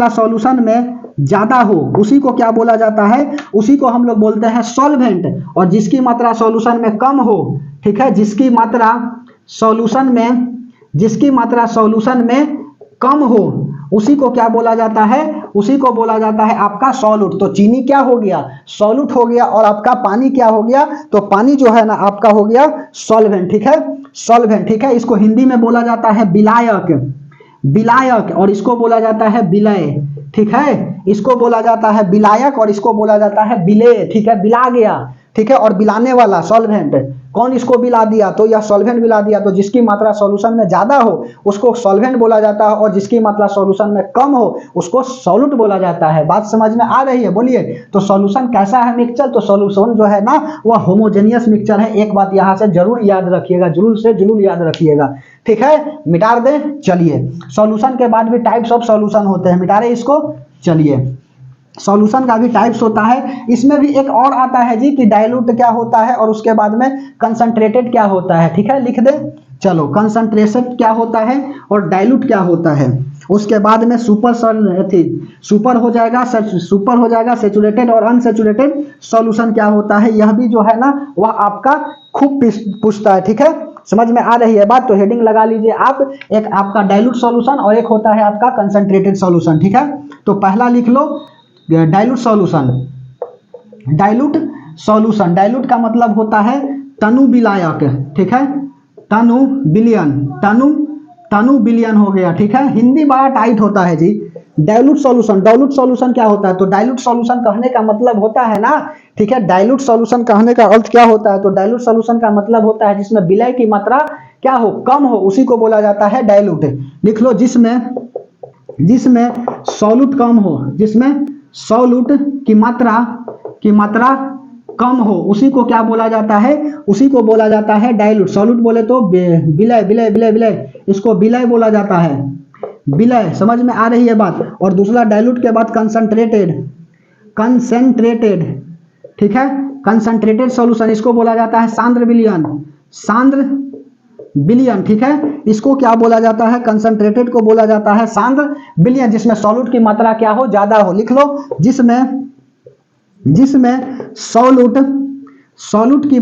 सॉल्यूशन में ज्यादा हो, उसी को क्या बोला जाता है, उसी को हम लोग बोलते हैं सॉल्वेंट। और जिसकी मात्रा सॉल्यूशन में कम हो, ठीक है, जिसकी मात्रा सॉल्यूशन में कम हो, उसी को क्या बोला जाता है, उसी को बोला जाता है आपका सॉल्यूट। तो चीनी क्या हो गया, सॉल्यूट हो गया, और आपका पानी क्या हो गया, तो पानी जो है ना आपका हो गया सॉल्वेंट, ठीक है, सॉल्वेंट, ठीक है। इसको हिंदी में बोला जाता है विलायक, और इसको बोला जाता है विलय, ठीक है। इसको बोला जाता है विलायक और इसको बोला जाता है विलय, ठीक है, बिला गया, ठीक है। और बिलाने वाला सॉल्वेंट, कौन इसको बिला दिया, तो यह सॉल्वेंट बिला दिया। तो जिसकी मात्रा सॉल्यूशन में ज्यादा हो उसको सॉल्वेंट बोला जाता है, और जिसकी मात्रा सॉल्यूशन में कम हो उसको सॉल्यूट बोला जाता है। बात समझ में आ रही है, बोलिए। तो सॉल्यूशन कैसा है मिक्सचर, तो सॉल्यूशन जो है ना वह होमोजेनियस मिक्सचर है। एक बात यहां से जरूर याद रखिएगा, जरूर से जरूर याद रखिएगा, ठीक है। मिटा दें, चलिए। सॉल्यूशन के बाद भी टाइप्स ऑफ सॉल्यूशन होते हैं, मिटा रहे इसको, चलिए। सॉल्यूशन का भी टाइप्स होता है, इसमें भी एक और आता है जी कि डाइल्यूट क्या होता है, और उसके बाद में कंसंट्रेटेड क्या होता है, ठीक है, लिख दे। चलो, कंसंट्रेशन क्या होता है और डाइल्यूट क्या होता है। उसके बाद में सुपर हो जाएगा सेचुरेटेड और अनसेचुरेटेड सॉल्यूशन क्या होता है, यह भी जो है ना वह आपका खूब पूछता है, ठीक है। समझ में आ रही है बात, तो हेडिंग लगा लीजिए आप, एक आपका डाइल्यूट सॉल्यूशन और एक होता है आपका कंसंट्रेटेड सॉल्यूशन, ठीक है। तो पहला लिख लो डाइल्यूट डाइल्यूट का मतलब होता है तनु विलायक, ठीक है, तनु बिलियन हो गया, ठीक है। हिंदी बड़ा टाइट होता है जी। डाइल्यूट सॉल्यूशन क्या होता है, तो डाइल्यूट सॉल्यूशन कहने का मतलब होता है ना, ठीक है, डाइल्यूट सॉल्यूशन कहने का अर्थ क्या होता है, तो डाइल्यूट सॉल्यूशन का मतलब होता है जिसमें विलय की मात्रा क्या हो, कम हो, उसी को बोला जाता है डाइल्यूट। लिख लो, जिसमें सॉल्यूट कम हो, जिसमें सॉल्यूट की मात्रा कम हो, उसी को क्या बोला जाता है, उसी को बोला जाता है डाइल्यूट। सॉल्यूट बोले तो विलय, इसको विलय बोला जाता है, विलय। समझ में आ रही है बात। और दूसरा डाइल्यूट के बाद कंसंट्रेटेड, ठीक है, कंसंट्रेटेड सॉल्यूशन, इसको बोला जाता है सांद्र विलयन, ठीक है। इसको क्या बोला जाता है, कंसंट्रेटेड को बोला जाता है सांद्र विलयन, जिसमें सॉल्यूट की मात्रा क्या हो, ज्यादा हो। लिख लो, जिसमें सॉल्यूट की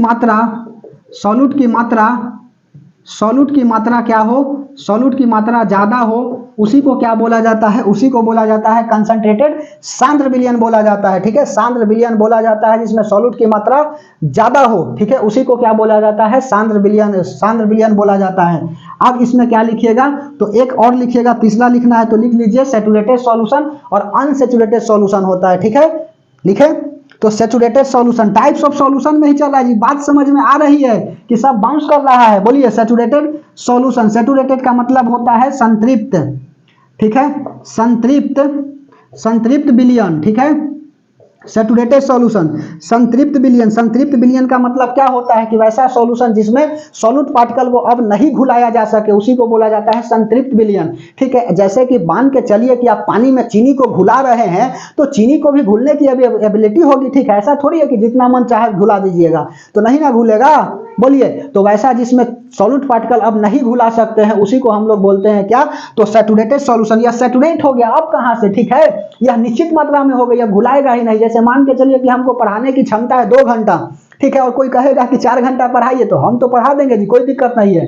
मात्रा क्या हो, सॉल्यूट की मात्रा ज्यादा हो, उसी को क्या बोला जाता है, उसी को बोला जाता है कंसंट्रेटेड सांद्र विलयन बोला जाता है, ठीक है। सांद्र विलयन बोला जाता है जिसमें सॉल्यूट की मात्रा ज्यादा हो, ठीक है, उसी को क्या बोला जाता है, सांद्र विलयन बोला जाता है। अब इसमें क्या लिखिएगा, तो एक और लिखिएगा, तीसरा लिखना है तो लिख लीजिए सैचुरेटेड सॉल्यूशन और अनसैचुरेटेड सॉल्यूशन होता है, ठीक है, लिखे। तो saturated solution types of solution में ही चल रहा है जी, बात समझ में आ रही है कि सब बाउंस कर रहा है, बोलिए। सैचुरेटेड सॉल्यूशन, सैचुरेटेड का मतलब होता है संतृप्त, ठीक है, संतृप्त विलयन, ठीक है। सैचुरेटेड सॉल्यूशन संतृप्त विलयन का मतलब क्या होता है कि वैसा सॉल्यूशन जिसमें सॉल्यूट पार्टिकल को अब नहीं घुलाया जा सके, उसी को बोला जाता है संतृप्त विलयन, ठीक है। जैसे कि मान के चलिए कि आप पानी में चीनी को घुला रहे हैं, तो चीनी को भी घुलने की अभी एबिलिटी होगी, ठीक है। ऐसा थोड़ी है कि जितना मन चाहे घुला दीजिएगा, तो नहीं ना घुलेगा, बोलिए। तो वैसा जिसमें सॉल्यूट पार्टिकल अब नहीं घुला सकते हैं, उसी को हम लोग बोलते हैं क्या, तो सैचुरेटेड सॉल्यूशन। या सैचुरेट हो गया अब कहां से, ठीक है, यह निश्चित मात्रा में हो गई, अब घुलाएगा ही नहीं। जैसे मान के चलिए कि हमको पढ़ाने की क्षमता है 2 घंटा, ठीक है, और कोई कहेगा कि 4 घंटा पढ़ाइए, तो हम तो पढ़ा देंगे जी, कोई दिक्कत नहीं है,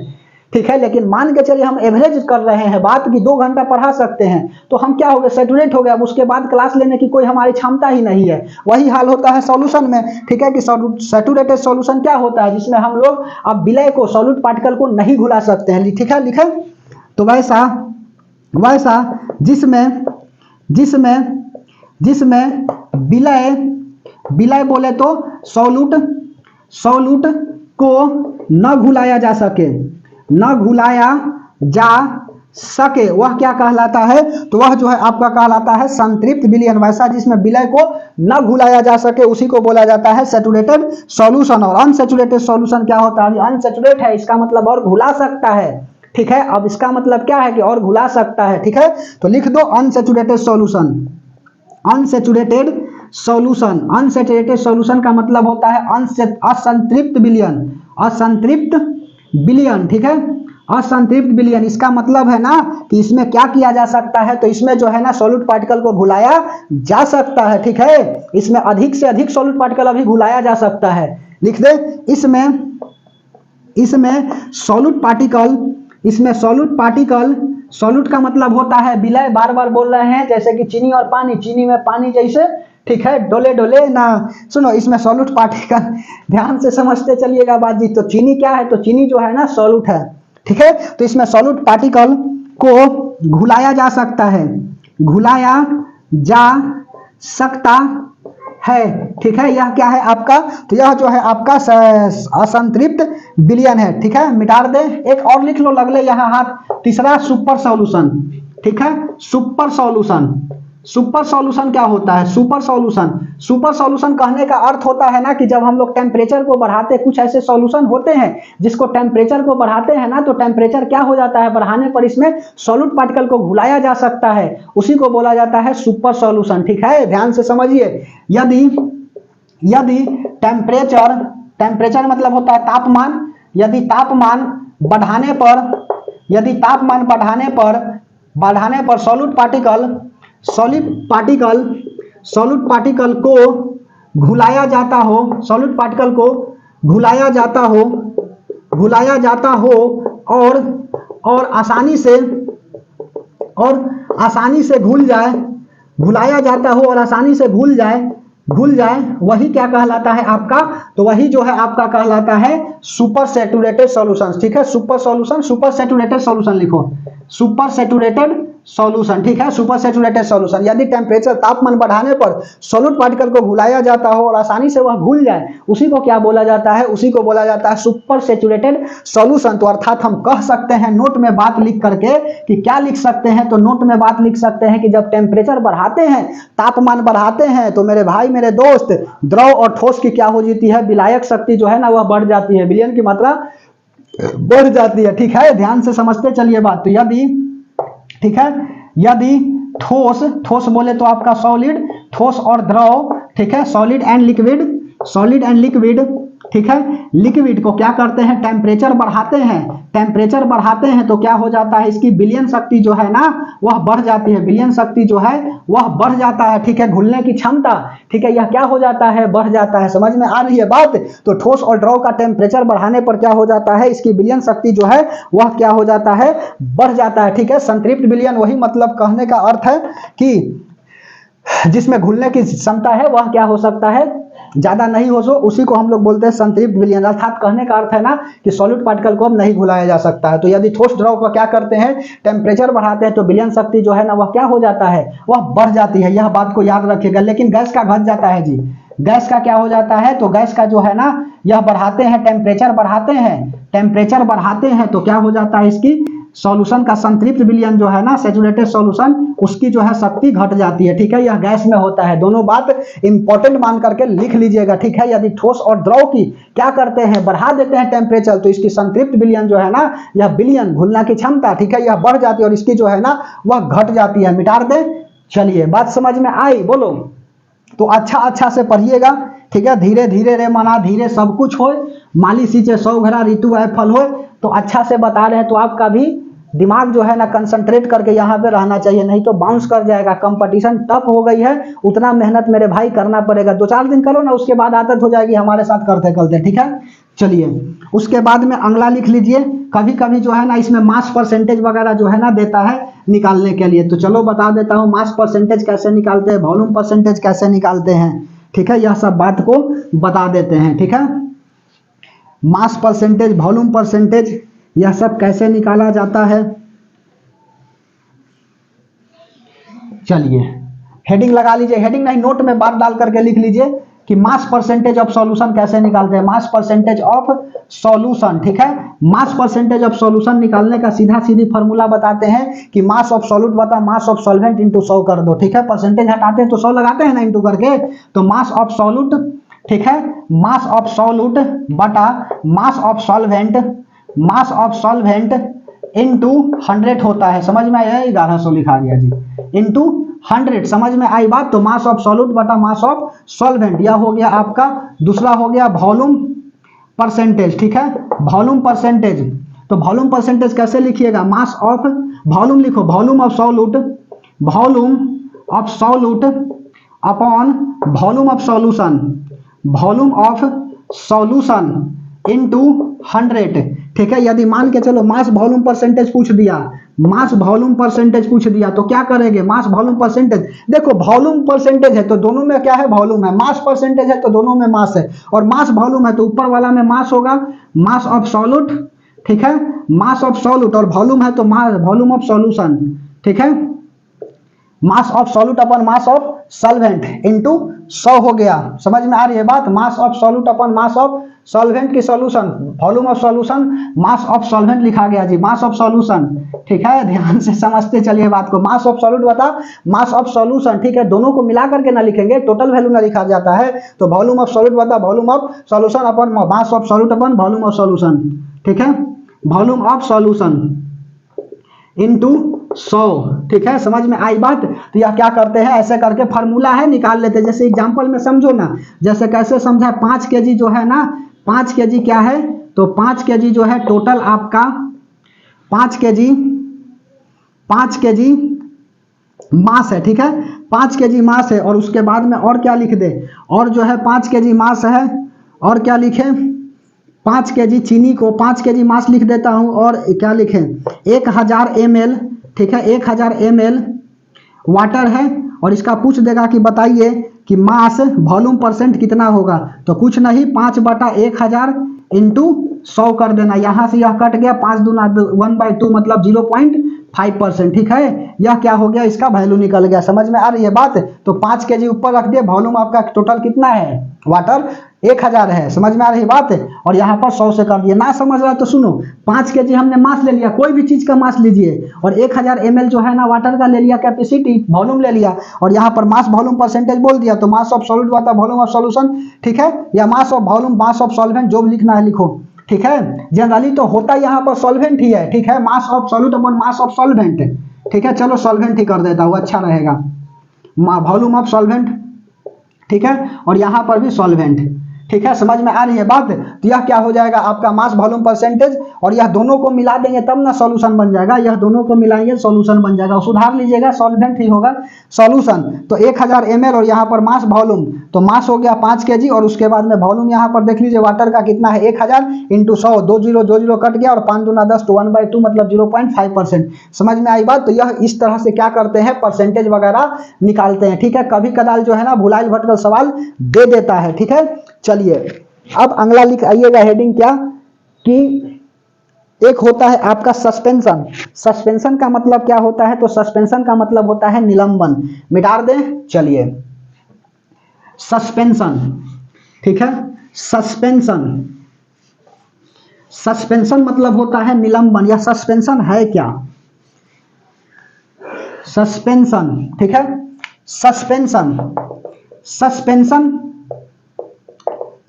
ठीक है। लेकिन मान के चलिए हम एवरेज कर रहे हैं बात की 2 घंटा पढ़ा सकते हैं, तो हम क्या हो गए, सैचुरेट हो गए। अब उसके बाद क्लास लेने की कोई हमारी क्षमता ही नहीं है। वही हाल होता है सॉल्यूशन में, ठीक है, कि सैचुरेटेड सॉल्यूशन क्या होता है, जिसमें हम लोग अब विलय को, सॉल्यूट पार्टिकल को नहीं घुला सकते हैं, ठीक है, लिखे। तो वैसा जिसमें विलय बोले तो सॉल्यूट को न घुलाया जा सके वह क्या कहलाता है, तो वह जो है आपका कहलाता है संतृप्त विलयन। वैसा जिसमें विलय को न घुलाया जा सके उसी को बोला जाता है सैचुरेटेड सॉल्यूशन। और अनसैचुरेटेड सॉल्यूशन क्या होता है, अनसैचुरेट है, इसका मतलब और घुला सकता है, ठीक है। अब इसका मतलब क्या है कि और घुला सकता है, ठीक है। तो लिख दो अनसैचुरेटेड सॉल्यूशन। अनसैचुरेटेड सॉल्यूशन का मतलब होता है असंतृप्त विलयन, ठीक है, असंतृप्त विलयन। इसका मतलब है ना कि इसमें क्या किया जा सकता है, तो इसमें जो है ना सॉल्यूट पार्टिकल को घुलाया जा सकता है, ठीक है। इसमें अधिक से अधिक सॉल्यूट पार्टिकल अभी घुलाया जा सकता है, लिख दे। इसमें सॉल्यूट पार्टिकल, सॉल्यूट का मतलब होता है विलय, बार बार बोल रहे हैं, जैसे कि चीनी और पानी, चीनी में पानी जैसे, ठीक है, डोले ना। सुनो, इसमें सॉल्यूट पार्टिकल, ध्यान से समझते चलिएगा बात जी। तो चीनी क्या है, तो चीनी जो है ना सॉल्यूट है, ठीक है। तो इसमें सॉल्यूट पार्टिकल को घुलाया जा सकता है, ठीक है। यह क्या है आपका, तो यह जो है आपका असंतृप्त विलयन है, ठीक है। मिटा दे, एक और लिख लो लगले यहाँ हाथ। तीसरा सुपर सॉल्यूशन, ठीक है। सुपर सॉल्यूशन क्या होता है, सुपर सॉल्यूशन कहने का अर्थ होता है ना कि जब हम लोग टेम्परेचर को बढ़ाते, कुछ ऐसे सॉल्यूशन होते हैं जिसको टेम्परेचर को बढ़ाते हैं ना, तो टेम्परेचर क्या हो जाता है, बढ़ाने पर इसमें सॉल्यूट पार्टिकल को घुलाया जा सकता है, उसी को बोला जाता है सुपर सॉल्यूशन, ठीक है। ध्यान से समझिए। यदि टेम्परेचर मतलब होता है तापमान, यदि तापमान बढ़ाने पर सॉल्यूट पार्टिकल को घुलाया जाता हो और आसानी से घुल जाए, वही क्या कहलाता है आपका, तो वही जो है आपका कहलाता है सुपर सैचुरेटेड सॉल्यूशन, ठीक है। सुपर सैचुरेटेड सॉल्यूशन लिखो, सुपर सैचुरेटेड सॉल्यूशन, ठीक है, सुपर सैचुरेटेड सॉल्यूशन। यदि टेम्परेचर, तापमान बढ़ाने पर सॉल्यूट पार्टिकल को घुलाया जाता हो और आसानी से वह घुल जाए, उसी को क्या बोला जाता है, उसी को बोला जाता है सुपर सैचुरेटेड सॉल्यूशन। तो अर्थात हम कह सकते हैं नोट में बात लिख करके कि क्या लिख सकते हैं, तो नोट में बात लिख सकते हैं कि जब टेम्परेचर बढ़ाते हैं, तापमान बढ़ाते हैं, तो मेरे भाई मेरे दोस्त, द्रव और ठोस की क्या हो जाती है, विलायक शक्ति जो है ना वह बढ़ जाती है, विलयन की मात्रा बढ़ जाती है, ठीक है। ध्यान से समझते चलिए बात। तो यदि ठोस बोले तो आपका सॉलिड, ठोस और द्रव, ठीक है, सॉलिड एंड लिक्विड, ठीक है। लिक्विड को क्या करते हैं, टेम्परेचर बढ़ाते हैं तो क्या हो जाता है, इसकी विलयन शक्ति जो है ना वह बढ़ जाती है, विलयन शक्ति जो है वह बढ़ जाता है, ठीक है। घुलने की क्षमता, ठीक है, यह क्या हो जाता है, बढ़ जाता है। समझ में आ रही है बात। तो ठोस और द्रव का टेम्परेचर बढ़ाने पर क्या हो जाता है, इसकी विलयन शक्ति जो है वह क्या हो जाता है, बढ़ जाता है, ठीक है। संतृप्त विलयन, वही मतलब कहने का अर्थ है कि जिसमें घुलने की क्षमता है वह क्या हो सकता है, ज्यादा नहीं हो, सो उसी को हम लोग बोलते हैं संतृप्त विलयन। अर्थात कहने का अर्थ है ना कि सॉल्यूट पार्टिकल को अब नहीं घुलाया जा सकता है। तो यदि ठोस द्रव का क्या करते हैं, टेम्परेचर बढ़ाते हैं, तो विलयन शक्ति जो है ना वह क्या हो जाता है, वह बढ़ जाती है। यह बात को याद रखिएगा। लेकिन गैस का घट जाता है जी, गैस का क्या हो जाता है, तो गैस का जो है ना यह बढ़ाते हैं, टेम्परेचर बढ़ाते हैं तो क्या हो जाता है, इसकी सॉल्यूशन का संतृप्त विलयन जो है ना, सैचुरेटेड सॉल्यूशन, उसकी जो है शक्ति घट जाती है, ठीक है। यह गैस में होता है। दोनों बात इंपॉर्टेंट मान करके लिख लीजिएगा, ठीक है। यदि ठोस और द्रव की क्या करते हैं, बढ़ा देते हैं टेम्परेचर, तो इसकी संतृप्त विलयन जो है ना, यह विलयन, घुलना की क्षमता, ठीक है, यह बढ़ जाती है और इसकी जो है ना वह घट जाती है। मिटा दे। चलिए बात समझ में आई, बोलो। तो अच्छा से पढ़िएगा, ठीक है। धीरे धीरे रे मना धीरे सब कुछ हो, माली सींचे 100 घड़ा ऋतु आए फल हो। तो अच्छा से बता रहे हैं तो आपका भी दिमाग जो है ना कंसंट्रेट करके यहाँ पे रहना चाहिए, नहीं तो बाउंस कर जाएगा। कंपटीशन टफ हो गई है, उतना मेहनत मेरे भाई करना पड़ेगा। 2-4 दिन करो ना, उसके बाद आदत हो जाएगी हमारे साथ करते करते, ठीक है। चलिए उसके बाद में अगला लिख लीजिए। कभी कभी जो है ना इसमें मास परसेंटेज वगैरह जो है ना देता है निकालने के लिए, तो चलो बता देता हूँ मास परसेंटेज कैसे निकालते हैं, वॉल्यूम परसेंटेज कैसे निकालते हैं, ठीक है। यह सब बात को बता देते हैं, ठीक है। मास परसेंटेज, वॉल्यूम परसेंटेज, यह सब कैसे निकाला जाता है। चलिए हेडिंग लगा लीजिए, हेडिंग नहीं नोट में बात डाल करके लिख लीजिए कि मास परसेंटेज ऑफ सॉल्यूशन कैसे निकालते हैं। मास परसेंटेज ऑफ सॉल्यूशन, ठीक है। मास परसेंटेज ऑफ सॉल्यूशन निकालने का सीधा सीधी फॉर्मूला बताते हैं कि मास ऑफ सॉल्यूट बता मास ऑफ सॉल्वेंट इंटू 100 कर दो, ठीक है। परसेंटेज हटाते हैं तो 100 लगाते हैं ना इंटू करके, तो मास ऑफ सॉल्यूट, ठीक है, मास ऑफ सॉल्यूट बटा मास of solvent, mass of solvent into 100 होता है। समझ में आया, 1100 लिखा गया जी, इंटू 100। समझ में आई बात। तो मास ऑफ सॉल्यूट बटा मास ऑफ सॉल्वेंट, यह हो गया आपका। दूसरा हो गया वॉल्यूम परसेंटेज, ठीक है। वॉल्यूम परसेंटेज, तो वॉल्यूम परसेंटेज कैसे लिखिएगा, मास ऑफ, वॉल्यूम लिखो, volume of solute, volume of solute upon volume of solution, volume of solution into 100, ठीक है। यदि मान के चलो मास वॉल्यूम परसेंटेज पूछ दिया, मास वॉल्यूम परसेंटेज पूछ दिया तो क्या करेंगे, मास वॉल्यूम परसेंटेज। देखो वॉल्यूम परसेंटेज है तो दोनों में क्या है, वॉल्यूम है। मास परसेंटेज है तो दोनों में मास है, और मास वॉल्यूम है तो ऊपर वाला में मास होगा, मास ऑफ सॉल्यूट, ठीक है, मास ऑफ सॉल्यूट, और वॉल्यूम है तो वॉल्यूम ऑफ सॉल्यूशन, ठीक है। मास ऑफ सॉल्यूट अपन मास ऑफ सॉल्वेंट इनटू 100 हो गया। समझ में आ रही है बात। मास ऑफ सॉल्यूट अपन मास ऑफ सॉल्वेंट की solution, volume of solution, mass of solvent लिखा गया जी, मास ऑफ सॉल्यूशन, ठीक है। ध्यान से समझते चलिए बात को। मास ऑफ सॉल्यूट बता मास ऑफ सॉल्यूशन, ठीक है। दोनों को मिला करके ना लिखेंगे, टोटल वैल्यू ना लिखा जाता है। तो वॉल्यूम ऑफ सॉल्यूट बता volume of solution upon mass of solute upon volume of solution, ठीक है। वॉल्यूम ऑफ सॉल्यूशन इनटू 100, ठीक है। समझ में आई बात। तो यह क्या करते हैं, ऐसे करके फार्मूला है निकाल लेते हैं। जैसे एग्जांपल में समझो ना, जैसे कैसे समझा, 5 kg जो है ना, 5 kg क्या है, तो 5 kg जो है टोटल आपका 5 kg मास है, ठीक है। 5 kg मास है, और उसके बाद में और क्या लिख दे, और जो है 5 kg मास है, और क्या लिखे, 5 kg चीनी को 5 kg मास लिख देता हूं, और क्या लिखें 1000 ml, ठीक है। 1000 ml वाटर है, और इसका पूछ देगा कि बताइए कि मास वॉल्यूम परसेंट कितना होगा, तो कुछ नहीं 5/1000 इंटू 100 कर देना। यहाँ से यह कट गया, 5 दूना 1/2 मतलब 0.5%, ठीक है। यह क्या हो गया, इसका वैल्यू निकल गया। समझ में आ रही है बात। तो 5 kg ऊपर रख दिए, वॉल्यूम आपका टोटल कितना है, वाटर 1000 है। समझ में आ रही बात। और यहाँ पर 100 से कर दिए। ना समझ रहा तो सुनो, 5 kg हमने मास ले लिया, कोई भी चीज का मास लीजिए, और 1000 ml जो है ना वाटर का ले लिया, कैपेसिटी वॉल्यूम ले लिया, और यहाँ पर मास वॉल्यूम परसेंटेज बोल दिया, तो मास ऑफ सॉल्यूट बता वॉल्यूम ऑफ सॉल्यूशन, ठीक है। या mass of volume, mass of solvent, जो भी लिखना है लिखो, ठीक है। जनरली तो होता यहाँ पर सॉल्वेंट ही है, ठीक है। मास ऑफ सॉल्यूट अपन मास ऑफ सॉल्वेंट, ठीक है। चलो सॉल्वेंट ही कर देता हूँ, अच्छा रहेगा। वॉल्यूम ऑफ सॉल्वेंट, ठीक है, और यहाँ पर भी सॉल्वेंट, ठीक है। समझ में आ रही है बात। तो यह क्या हो जाएगा आपका मास वॉल्यूम परसेंटेज, और यह दोनों को मिला देंगे तब ना सॉल्यूशन बन जाएगा। यह दोनों को मिलाएंगे सॉल्यूशन बन जाएगा। सुधार लीजिएगा, सॉल्वेंट ही होगा सॉल्यूशन। तो 1000 ml, और यहाँ पर मास वॉल्यूम, तो मास हो गया 5 kg, और उसके बाद में वॉल्यूम यहाँ पर देख लीजिए वाटर का कितना है, 1000 इंटू 100, 2 0 कट गया, और 5 दूना 10 तो 1/2 मतलब 0.5%। समझ में आई बात। तो यह इस तरह से क्या करते हैं, परसेंटेज वगैरह निकालते हैं, ठीक है। कभी कदाल जो है ना भुलाइल भटकल सवाल दे देता है, ठीक है। चलिए अब अगला लिख आइएगा हेडिंग क्या, कि एक होता है आपका सस्पेंशन। सस्पेंशन का मतलब क्या होता है, तो सस्पेंशन का मतलब होता है निलंबन। मिटा दें, चलिए सस्पेंशन, ठीक है। सस्पेंशन, सस्पेंशन मतलब होता है निलंबन। या सस्पेंशन है क्या, सस्पेंशन, ठीक है। सस्पेंशन, सस्पेंशन,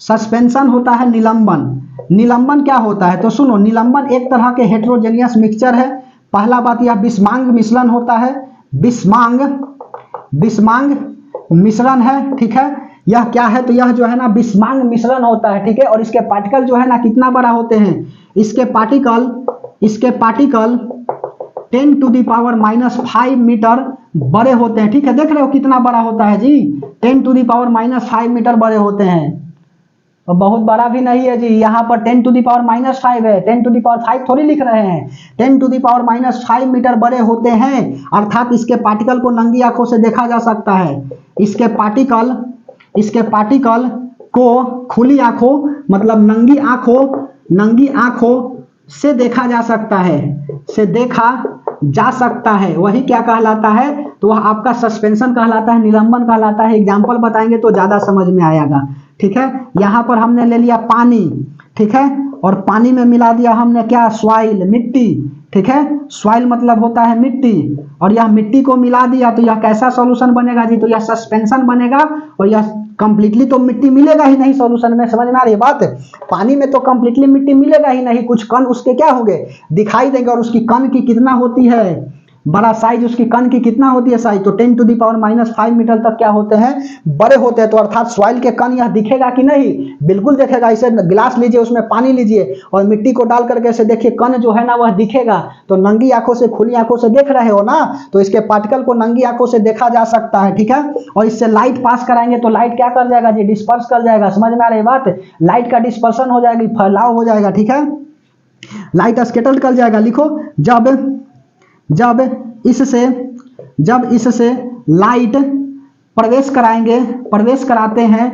सस्पेंशन होता है निलंबन। निलंबन क्या होता है, तो सुनो, निलंबन एक तरह के हेट्रोजेनियस मिक्सचर है। पहला बात, यह बिस्मांग मिश्रण होता है, बिस्मांग मिश्रण है, ठीक है। यह क्या है, तो यह जो है ना बिस्मांग मिश्रण होता है, ठीक है। और इसके पार्टिकल जो है ना कितना बड़ा होते हैं, इसके पार्टिकल 10⁻⁵ मीटर बड़े होते हैं। ठीक है, देख रहे हो कितना बड़ा होता है जी, 10⁻⁵ मीटर बड़े होते हैं। तो बहुत बड़ा भी नहीं है जी, यहाँ पर 10⁻⁵ है, 10⁵ थोड़ी लिख रहे हैं, 10⁻⁵ मीटर बड़े होते हैं। अर्थात इसके पार्टिकल को नंगी आंखों से देखा जा सकता है। इसके पार्टिकल को खुली आंखों मतलब नंगी आंखों से देखा जा सकता है, वही क्या कहलाता है, तो वह आपका सस्पेंशन कहलाता है, निलंबन कहलाता है। एग्जाम्पल बताएंगे तो ज्यादा समझ में आएगा। ठीक है, यहाँ पर हमने ले लिया पानी, ठीक है, और पानी में मिला दिया हमने क्या, सॉइल, मिट्टी। ठीक है, सॉइल मतलब होता है मिट्टी, और यह मिट्टी को मिला दिया तो यह कैसा सॉल्यूशन बनेगा जी, तो यह सस्पेंशन बनेगा। और यह कंप्लीटली तो मिट्टी मिलेगा ही नहीं सॉल्यूशन में, समझ में आ रही है बात। पानी में तो कंप्लीटली मिट्टी मिलेगा ही नहीं, कुछ कण उसके क्या होंगे, दिखाई देंगे। और उसकी कण की कितना होती है, बड़ा साइज उसकी कण की कितना होती है साइज, तो 10⁻⁵ मीटर तक क्या होते हैं, बड़े होते हैं। तो अर्थात सॉइल के कण यह दिखेगा कि नहीं, बिल्कुल दिखेगा। इसे गिलास लीजिए, उसमें पानी लीजिए और मिट्टी को डाल करके ऐसे देखिए, कण जो है ना वह दिखेगा। तो नंगी आंखों से, खुली आंखों से देख रहे हो ना, तो इसके पार्टिकल को नंगी आंखों से देखा जा सकता है। ठीक है, और इससे लाइट पास कराएंगे तो लाइट क्या कर जाएगा जी, डिस्पर्स कर जाएगा। समझ में आ रही बात, लाइट का डिस्पर्सन हो जाएगी, फैलाव हो जाएगा। ठीक है, लाइट स्कैटर्ड कर जाएगा। लिखो, जब इससे लाइट प्रवेश कराते हैं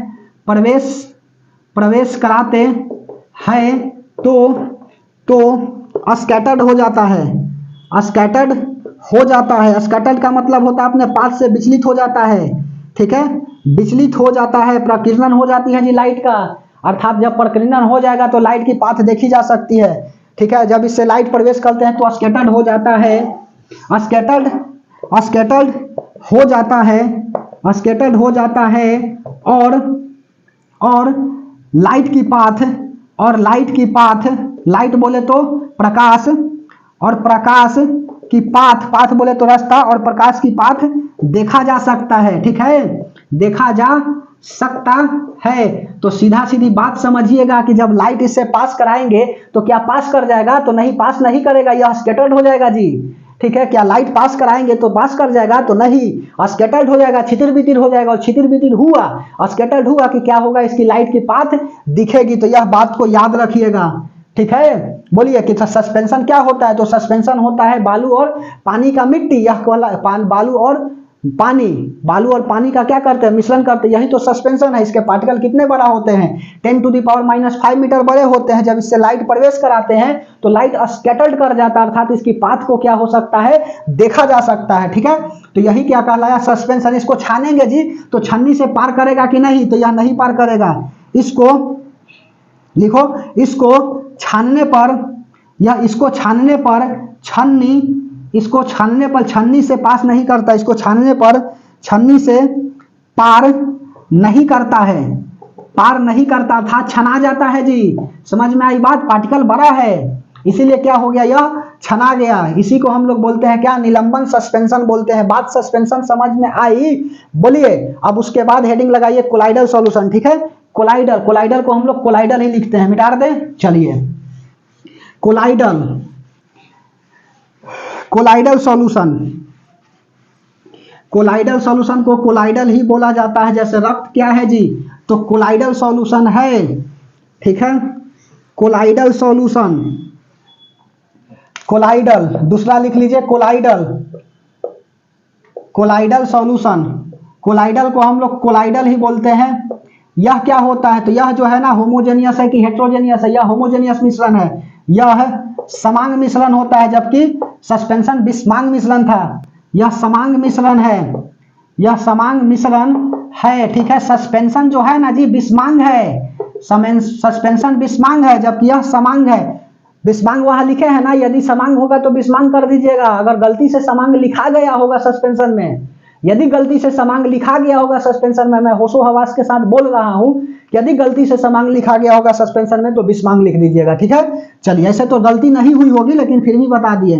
तो स्कैटर्ड हो जाता है। स्कैटर्ड का मतलब होता है अपने पाथ से विचलित हो जाता है। ठीक है, विचलित हो जाता है, प्रकीर्णन हो जाती है जी लाइट का। अर्थात जब प्रकीर्णन हो जाएगा तो लाइट की पाथ देखी जा सकती है। ठीक है, जब इससे लाइट प्रवेश करते हैं तो स्कैटर्ड हो जाता है, स्कैटर्ड हो जाता है। और लाइट बोले तो प्रकाश, और प्रकाश की पाथ बोले तो रास्ता, और प्रकाश की पाथ देखा जा सकता है। ठीक है, देखा जा सकता है। तो सीधा सीधी बात समझिएगा कि जब लाइट इससे पास कराएंगे तो क्या पास कर जाएगा, तो नहीं, पास नहीं करेगा, यह स्कैटर्ड हो जाएगा जी। ठीक है, क्या लाइट पास कराएंगे तो पास कर जाएगा, तो नहीं, स्कैटर्ड हो जाएगा, छितिर बितिर हो जाएगा। और छितिर बितिर हुआ, स्कैटर्ड हुआ कि क्या होगा, इसकी लाइट की पाथ दिखेगी। तो यह बात को याद रखिएगा। ठीक है, बोलिए कि सस्पेंशन क्या होता है, तो सस्पेंशन होता है बालू और पानी का मिट्टी। यह बालू और पानी का क्या करते हैं, मिश्रण करते हैं, यही तो सस्पेंशन है। इसके पार्टिकल कितने बड़ा होते हैं, 10⁻⁵ मीटर बड़े होते हैं। जब इससे लाइट प्रवेश कराते हैं तो लाइट स्कैटर्ड कर जाता है, अर्थात इसकी पाथ को क्या हो सकता है, देखा जा सकता है। ठीक है, तो यही क्या कहलाया, सस्पेंशन। इसको छानेंगे जी तो छन्नी से पार करेगा कि नहीं, तो यह नहीं पार करेगा। इसको लिखो, इसको छानने पर छन्नी से पास नहीं करता, इसको छानने पर छन्नी से पार नहीं करता था, छना जाता है जी। समझ में आई बात, पार्टिकल बड़ा है इसीलिए क्या हो गया, यह छना गया। इसी को हम लोग बोलते हैं क्या, निलंबन सस्पेंशन बोलते हैं। बात सस्पेंशन समझ में आई, बोलिए। अब उसके बाद हेडिंग लगाइए कोलाइडल सॉल्यूशन। ठीक है, कोलाइडल को हम लोग कोलाइडल ही लिखते हैं, मिटा दें। चलिए, कोलाइडल सॉल्यूशन को कोलाइडल ही बोला जाता है। जैसे रक्त क्या है जी, तो कोलाइडल सॉल्यूशन है। ठीक है, कोलाइडल दूसरा लिख लीजिए, कोलाइडल सॉल्यूशन। कोलाइडल को हम लोग कोलाइडल ही बोलते हैं। यह क्या होता है, तो यह जो है ना होमोजेनियस है कि हेट्रोजेनियस है, यह होमोजेनियस मिश्रण है, यह समांग मिश्रण होता है। जबकि सस्पेंशन विषमांग मिश्रण था, यह समांग मिश्रण है। ठीक है, सस्पेंशन जो है ना जी विषमांग है, सस्पेंशन विषमांग है, जबकि यह समांग है। विषमांग वहां लिखे हैं ना, यदि समांग होगा तो विषमांग कर दीजिएगा। अगर गलती से समांग लिखा गया होगा सस्पेंशन में, यदि गलती से समांग लिखा गया होगा सस्पेंशन में, मैं होशो हवास के साथ बोल रहा हूं, यदि गलती से समांग लिखा गया होगा सस्पेंशन में तो विषमांग लिख दीजिएगा। ठीक है, चलिए, ऐसे तो गलती नहीं हुई होगी लेकिन फिर भी बता दिए।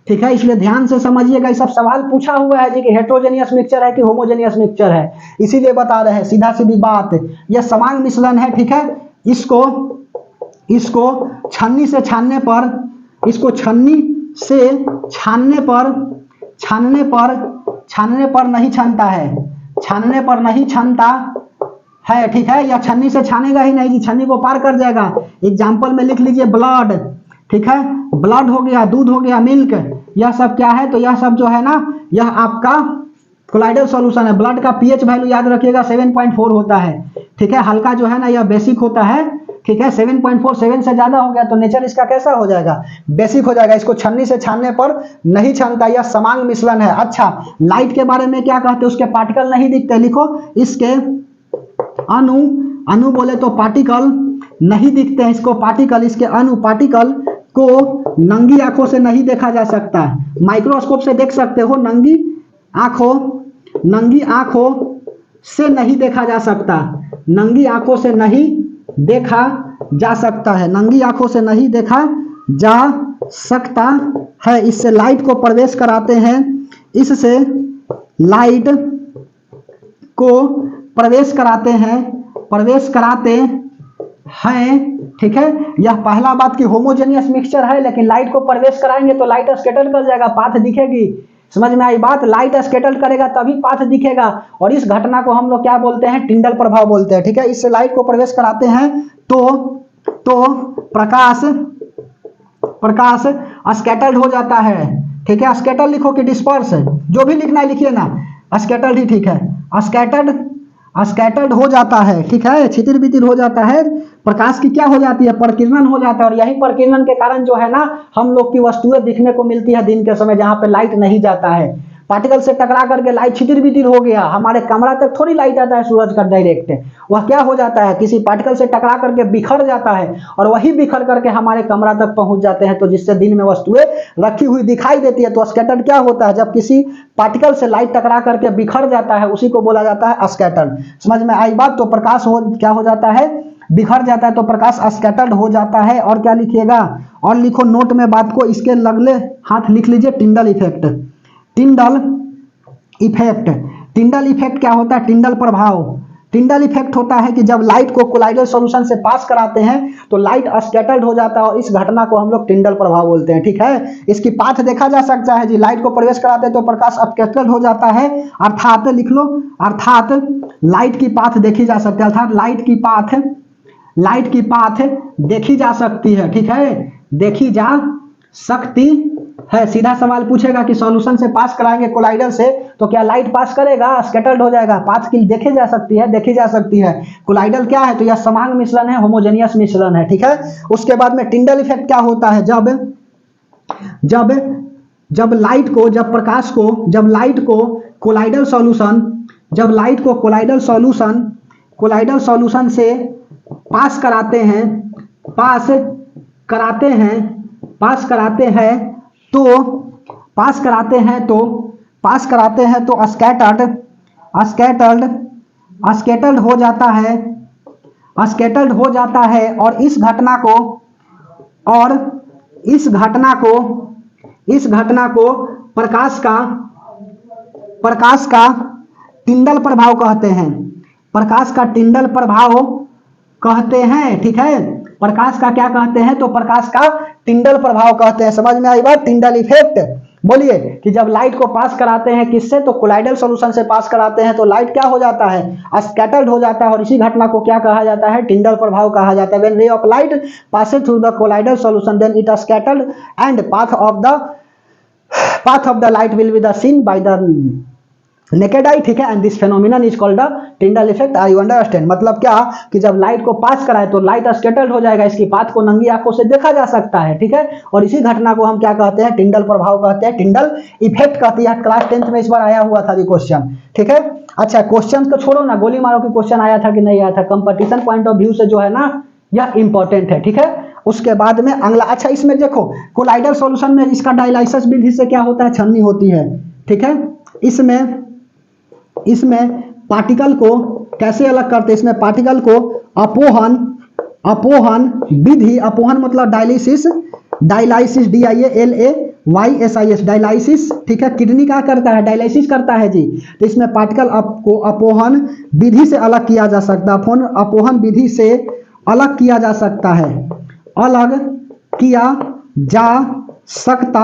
ठीक है, इसलिए ध्यान से समझिएगा। ये सब सवाल पूछा हुआ है जी कि हेट्रोजेनियस मिक्सचर है कि होमोजेनियस मिक्सचर है, इसीलिए बता रहे हैं। सीधा सीधी बात, यह समांग मिश्रण है। ठीक है, इसको छन्नी से छानने पर, इसको छन्नी से छानने पर नहीं छानता है, छानने पर नहीं छानता है, ठीक है। या छन्नी से छानेगा ही नहीं जी, छन्नी को पार कर जाएगा। एग्जाम्पल में लिख लीजिए ब्लड, ठीक है, ब्लड हो गया, दूध हो गया, मिल्क, यह सब क्या है, तो यह सब जो है ना, यह आपका कोलाइडल सॉल्यूशन है। ब्लड का पीएच वैल्यू याद रखिएगा 7.4 होता है, ठीक है। हल्का जो है ना यह बेसिक होता है, ठीक है। 7.4, 7 से ज्यादा हो गया तो नेचर इसका कैसा हो जाएगा, बेसिक हो जाएगा। इसको छन्नी से छानने पर नहीं छानता, यह समांग मिश्रण है। अच्छा, लाइट के बारे में क्या कहते हैं, उसके पार्टिकल नहीं दिखते, लिखो इसके अणु बोले तो पार्टिकल नहीं दिखते हैं, इसको पार्टिकल, इसके अणु पार्टिकल को नंगी आंखों से नहीं देखा जा सकता, माइक्रोस्कोप से देख सकते हो, नंगी आंखों से नहीं देखा जा सकता, नंगी आंखों से नहीं देखा जा सकता है, नंगी आंखों से नहीं देखा जा सकता है। इससे लाइट को प्रवेश कराते हैं, इससे लाइट को प्रवेश कराते हैं, ठीक है। यह पहला बात कि होमोजेनियस मिक्सचर है, लेकिन लाइट को प्रवेश कराएंगे तो लाइट स्कैटर कर जाएगा, पाथ दिखेगी। समझ में आई बात, लाइट स्कैटर करेगा तभी पाथ दिखेगा, और इस घटना को हम लोग क्या बोलते हैं, टिंडल प्रभाव बोलते हैं, ठीक है। इससे लाइट को प्रवेश कराते हैं तो प्रकाश स्कैटर्ड हो जाता है, ठीक है। स्कैटर लिखो कि डिस्पर्स, जो भी लिखना है लिखिए ना, स्कैटर्ड ही ठीक है, स्कैटर्ड हो जाता है, ठीक है, छितिर बितिर हो जाता है। प्रकाश की क्या हो जाती है, प्रकीर्णन हो जाता है, और यही प्रकीर्णन के कारण जो है ना हम लोग की वस्तुएं दिखने को मिलती है दिन के समय, जहां पे लाइट नहीं जाता है। पार्टिकल से टकरा करके लाइट छितिर बितिर हो गया, हमारे कमरा तक थोड़ी लाइट आता है सूरज का डायरेक्ट, वह क्या हो जाता है, किसी पार्टिकल से टकरा करके बिखर जाता है, और वही बिखर करके हमारे कमरा तक पहुंच जाते हैं, तो जिससे दिन में वस्तुएं रखी हुई दिखाई देती है। तो स्कैटर्ड क्या होता है, जब किसी पार्टिकल से लाइट टकरा करके बिखर जाता है, उसी को बोला जाता है स्कैटर्ड। समझ में आई बात, तो प्रकाश क्या हो जाता है, बिखर जाता है, तो प्रकाश स्कैटर्ड हो जाता है। और क्या लिखिएगा, और लिखो नोट में बात को, इसके अगले हाथ लिख लीजिए टिंडल इफेक्ट। टिंडल इफेक्ट क्या होता है, टिंडल प्रभाव। टिंडल इफेक्ट होता है कि जब लाइट को कोलाइडल सॉल्यूशन से पास कराते हैं तो लाइट स्कैटर्ड हो जाता है, और इस घटना को हम लोग टिंडल प्रभाव बोलते हैं, ठीक है। इसकी पाथ देखा जा सकता है जी, लाइट को प्रवेश कराते हैं तो प्रकाश स्कैटर्ड हो जाता है, अर्थात लिख लो, अर्थात लाइट की पाथ देखी जा सकती है, अर्थात लाइट की पाथ देखी जा सकती है, ठीक है, देखी जा सकती है। सीधा सवाल पूछेगा कि सॉल्यूशन से पास कराएंगे कोलाइडल से तो क्या लाइट पास करेगा, स्कैटर्ड हो जाएगा, पाथ की देखी जा सकती है। कोलाइडल क्या है, तो यह समांग मिश्रण है, होमोजेनियस मिश्रण है, ठीक है। उसके बाद में टिंडल इफेक्ट क्या होता है, जब लाइट को कोलाइडल सॉल्यूशन से पास कराते हैं तो स्कैटर्ड हो जाता है, और इस घटना को प्रकाश का टिंडल प्रभाव कहते हैं, ठीक है। प्रकाश का क्या कहते हैं, तो प्रकाश का टिंडल प्रभाव कहते हैं। समझ में आई बात, टिंडल इफेक्ट। बोलिए कि जब लाइट को पास कराते हैं किससे, तो कोलाइडल सॉल्यूशन से पास कराते हैं, तो लाइट क्या हो जाता है, स्कैटर्ड हो जाता है, और इसी घटना को क्या कहा जाता है, टिंडल प्रभाव कहा जाता है। When ray of light passes through the colloidal solution then it is scattered and path of the light will be the seen by the naked eye, ठीक है। And this phenomenon is called the Tyndall effect, I understand. मतलब क्या कि जब light को पास कराए तो light scattered हो जाएगा, इसकी पाथ को नंगी आंखों से देखा जा सकता है, ठीक है। और इसी घटना को हम क्या कहते हैं, टिंडल प्रभाव कहते हैं, टिंडल इफेक्ट कहते हैं। क्लास 10th में इस बार आया हुआ था क्वेश्चन, ठीक है। अच्छा, क्वेश्चन को छोड़ो ना, गोली मारो कि क्वेश्चन आया था कि नहीं आया था, कंपटीशन पॉइंट ऑफ व्यू से जो है ना यह इंपॉर्टेंट है, ठीक है। उसके बाद में अगला, अच्छा इसमें देखो कोलाइडल सॉल्यूशन में इसका डायलाइसिस विधि से क्या होता है, छन्नी होती है, ठीक है। इसमें पार्टिकल को कैसे अलग करते हैं, इसमें पार्टिकल को अपोहन विधि, अपोहन मतलब डायलिसिस, DIALAYSIS, डायलाइसिस, ठीक है। किडनी क्या करता है, डायलाइसिस करता है जी। तो इसमें पार्टिकल को अपोहन विधि से अलग किया जा सकता है, अपोहन विधि से अलग किया जा सकता है, अलग किया जा सकता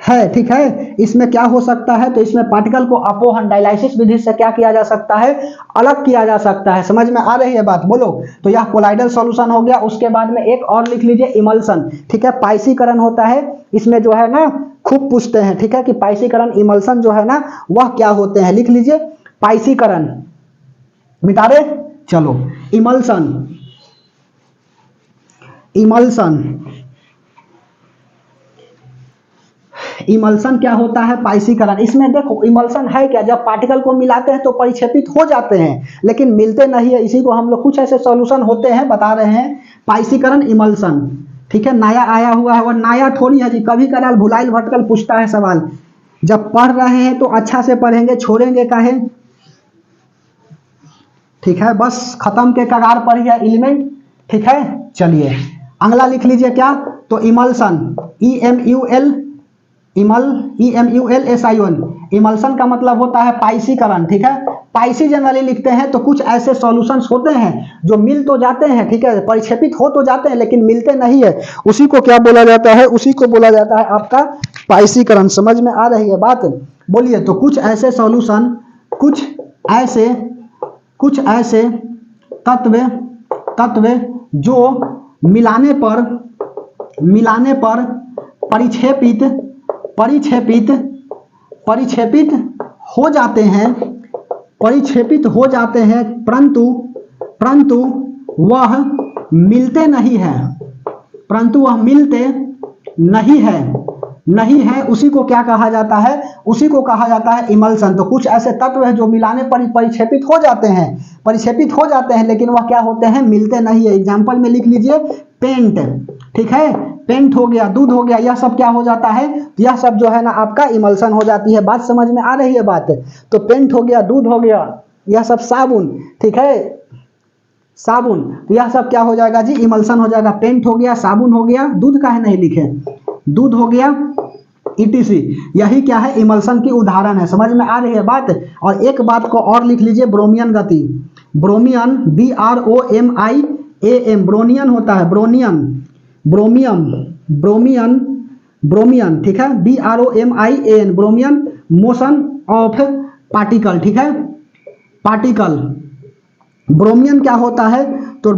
है, ठीक है। इसमें क्या हो सकता है, तो इसमें पार्टिकल को अपोहन डायलाइसिस विधि से क्या किया जा सकता है, अलग किया जा सकता है। समझ में आ रही है बात, बोलो। तो यह कोलाइडल सॉल्यूशन हो गया। उसके बाद में एक और लिख लीजिए, इमल्सन, ठीक है। पाइसीकरण होता है, इसमें जो है ना खूब पूछते हैं, ठीक है, कि पाइसीकरण इमल्सन जो है ना वह क्या होते हैं। लिख लीजिए पाइसीकरण, मिटा दे, चलो। इमल्सन, इमल्सन, इमल्सन क्या होता है, पाइसीकरण। इसमें देखो इमल्सन है क्या, जब पार्टिकल को मिलाते हैं तो परिक्षेपित हो जाते हैं लेकिन मिलते नहीं है। इसी को हम लोग कुछ ऐसे सॉल्यूशन होते हैं बता रहे हैं, पाइसीकरण इमल्सन, ठीक है। नया आया हुआ है, और नया थोड़ी है जी, कभी कदार भुलाइल भटकल पूछता है सवाल। जब पढ़ रहे हैं तो अच्छा से पढ़ेंगे, छोड़ेंगे काहे, ठीक है। बस खत्म के कगार पर ही है एलिमेंट, ठीक है। चलिए अगला लिख लीजिए क्या, तो इमल्सन, EMUL, EMULSION, इमल्सन का मतलब होता है पाइसीकरण, ठीक है। पाइसी जनरली लिखते हैं तो कुछ ऐसे सॉल्यूशंस होते हैं जो मिल तो जाते हैं, ठीक है, परिक्षेपित हो तो जाते हैं लेकिन मिलते नहीं है। उसी को क्या बोला जाता है, उसी को बोला जाता है आपका पाइसीकरण। समझ में आ रही है बात, बोलिए। तो कुछ ऐसे सॉल्यूशन, कुछ ऐसे तत्व जो मिलाने पर परिक्षेपित हो जाते हैं, परंतु वह मिलते नहीं है, उसी को क्या कहा जाता है, उसी को कहा जाता है इमल्सन। तो कुछ ऐसे तत्व है जो मिलाने पर परिक्षेपित हो जाते हैं लेकिन वह क्या होते हैं, मिलते नहीं है। एग्जाम्पल में लिख लीजिए पेंट, ठीक है, पेंट हो गया, दूध हो गया, यह सब क्या हो जाता है, यह सब जो है ना आपका इमल्सन हो जाती है। बात समझ में आ रही है बात, तो पेंट हो गया, दूध हो गया, यह सब साबुन, ठीक है, साबुन, तो यह सब क्या हो जाएगा जी, इमल्सन हो जाएगा। पेंट हो गया, साबुन हो गया, दूध काहे नहीं लिखे, दूध हो गया, ETC, यही क्या है, इमल्सन की उदाहरण है। समझ में आ रही है बात। और एक बात को और लिख लीजिए, ब्रोमियन गति, ब्रोमियन, BROMIAN, ब्रोनियन होता है, ब्रोमियन, ठीक है, BROMIAN, ब्रोमियन, मोशन ऑफ पार्टिकल, ठीक है, पार्टिकल। ब्रोमियन क्या होता है, तो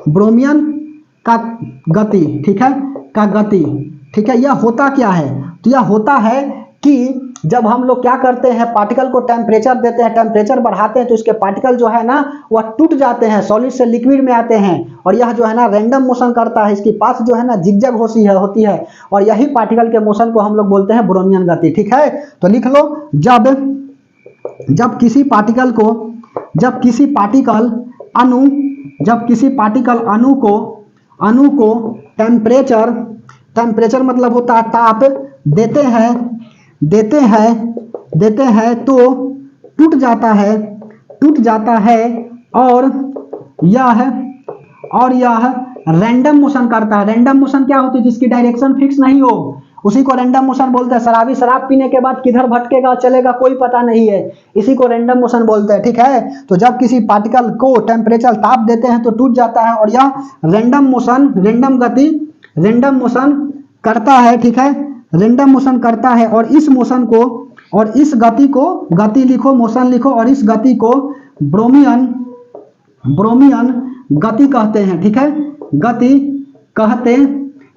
ब्रोमियन का गति, ठीक है, का गति, ठीक है। यह होता क्या है, तो यह होता है कि जब हम लोग क्या करते हैं, पार्टिकल को टेम्परेचर देते हैं, टेम्परेचर बढ़ाते हैं तो इसके पार्टिकल जो है ना वह टूट जाते हैं, सॉलिड से लिक्विड में आते हैं, और यह जो है ना रैंडम मोशन करता है, इसकी पाथ जो है ना जिगजैग होती है, और यही पार्टिकल के मोशन को हम लोग बोलते हैं ब्रोनियन गति, ठीक है। तो लिख लो, जब किसी पार्टिकल अणु को टेम्परेचर मतलब होता है ताप, देते हैं तो टूट जाता है, और यह रैंडम मोशन करता है। रैंडम मोशन क्या होती है, जिसकी डायरेक्शन फिक्स नहीं हो, उसी को रैंडम मोशन बोलते हैं। शराबी शराब पीने के बाद किधर भटकेगा चलेगा कोई पता नहीं है, इसी को रैंडम मोशन बोलते हैं, ठीक है। तो जब किसी पार्टिकल को टेम्परेचर ताप देते हैं तो टूट जाता है, और यह रैंडम मोशन करता है, ठीक है, रैंडम मोशन करता है। और इस मोशन को, और इस गति को, गति लिखो, मोशन लिखो, और इस गति को ब्रोमियन गति कहते हैं, ठीक है, गति कहते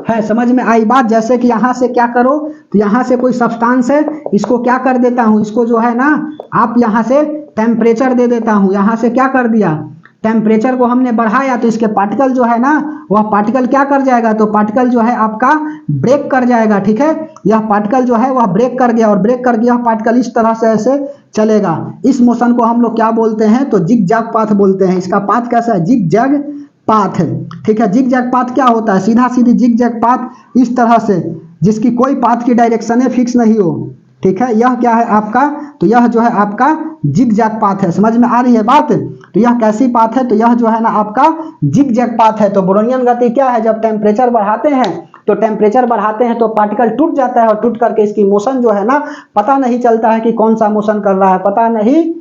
है। समझ में आई बात। जैसे कि यहाँ से क्या करो, तो यहाँ से कोई सब्सटेंस है, इसको क्या कर देता हूँ, इसको जो है ना आप यहाँ से टेम्परेचर दे देता हूँ, यहाँ से क्या कर दिया, टेम्परेचर को हमने बढ़ाया, तो इसके पार्टिकल जो है ना वह पार्टिकल क्या कर जाएगा, तो पार्टिकल जो है आपका ब्रेक कर जाएगा, ठीक है। यह पार्टिकल जो है वह ब्रेक कर गया, और ब्रेक कर गया पार्टिकल इस तरह से ऐसे चलेगा। इस मोशन को हम लोग क्या बोलते हैं, तो जिग-जैग पाथ बोलते हैं। इसका पाथ कैसा है, जिग-जैग पाथ, ठीक है। जिग-जैग पाथ क्या होता है, सीधा सीधी जिग-जैग पाथ इस तरह से, जिसकी कोई पाथ की डायरेक्शन फिक्स नहीं हो, ठीक है। यह क्या है आपका, तो यह जो है आपका जिग-जैग पाथ है। समझ में आ रही है बात। तो यह कैसी पाथ है, तो यह जो है ना आपका जिग-जैग पाथ है। तो ब्रोनियन गति क्या है, जब टेम्परेचर बढ़ाते हैं तो पार्टिकल टूट जाता है, और टूट करके इसकी मोशन जो है ना पता नहीं चलता है कि कौन सा मोशन कर रहा है, पता नहीं,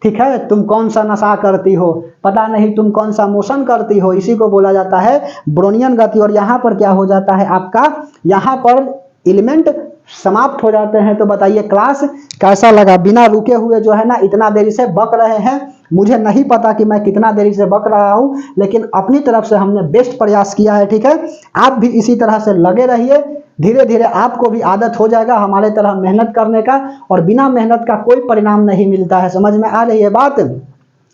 ठीक है, तुम कौन सा नशा करती हो, पता नहीं तुम कौन सा मोशन करती हो, इसी को बोला जाता है ब्रोनियन गति। और यहाँ पर क्या हो जाता है आपका, यहाँ पर एलिमेंट समाप्त हो जाते हैं। तो बताइए क्लास कैसा लगा, बिना रुके हुए जो है ना इतना देरी से बक रहे हैं। मुझे नहीं पता कि मैं कितना देरी से बक रहा हूं, लेकिन अपनी तरफ से हमने बेस्ट प्रयास किया है। ठीक है, आप भी इसी तरह से लगे रहिए, धीरे धीरे आपको भी आदत हो जाएगा हमारे तरह मेहनत करने का। और बिना मेहनत का कोई परिणाम नहीं मिलता है, समझ में आ रही है बात,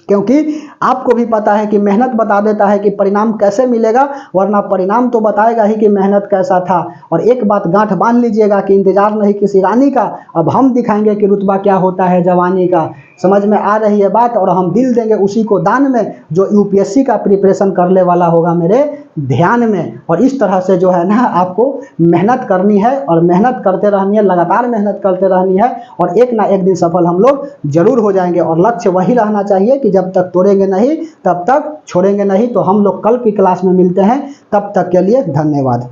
क्योंकि आपको भी पता है कि मेहनत बता देता है कि परिणाम कैसे मिलेगा, वरना परिणाम तो बताएगा ही कि मेहनत कैसा था। और एक बात गांठ बांध लीजिएगा कि इंतजार नहीं किसी रानी का, अब हम दिखाएंगे कि रुतबा क्या होता है जवानी का। समझ में आ रही है बात, और हम दिल देंगे उसी को दान में जो यूपीएससी का प्रिपरेशन करने वाला होगा मेरे ध्यान में। और इस तरह से जो है ना आपको मेहनत करनी है, और मेहनत करते रहनी है, लगातार मेहनत करते रहनी है, और एक ना एक दिन सफल हम लोग जरूर हो जाएंगे। और लक्ष्य वही रहना चाहिए कि जब तक तोड़ेंगे नहीं तब तक छोड़ेंगे नहीं। तो हम लोग कल की क्लास में मिलते हैं, तब तक के लिए धन्यवाद।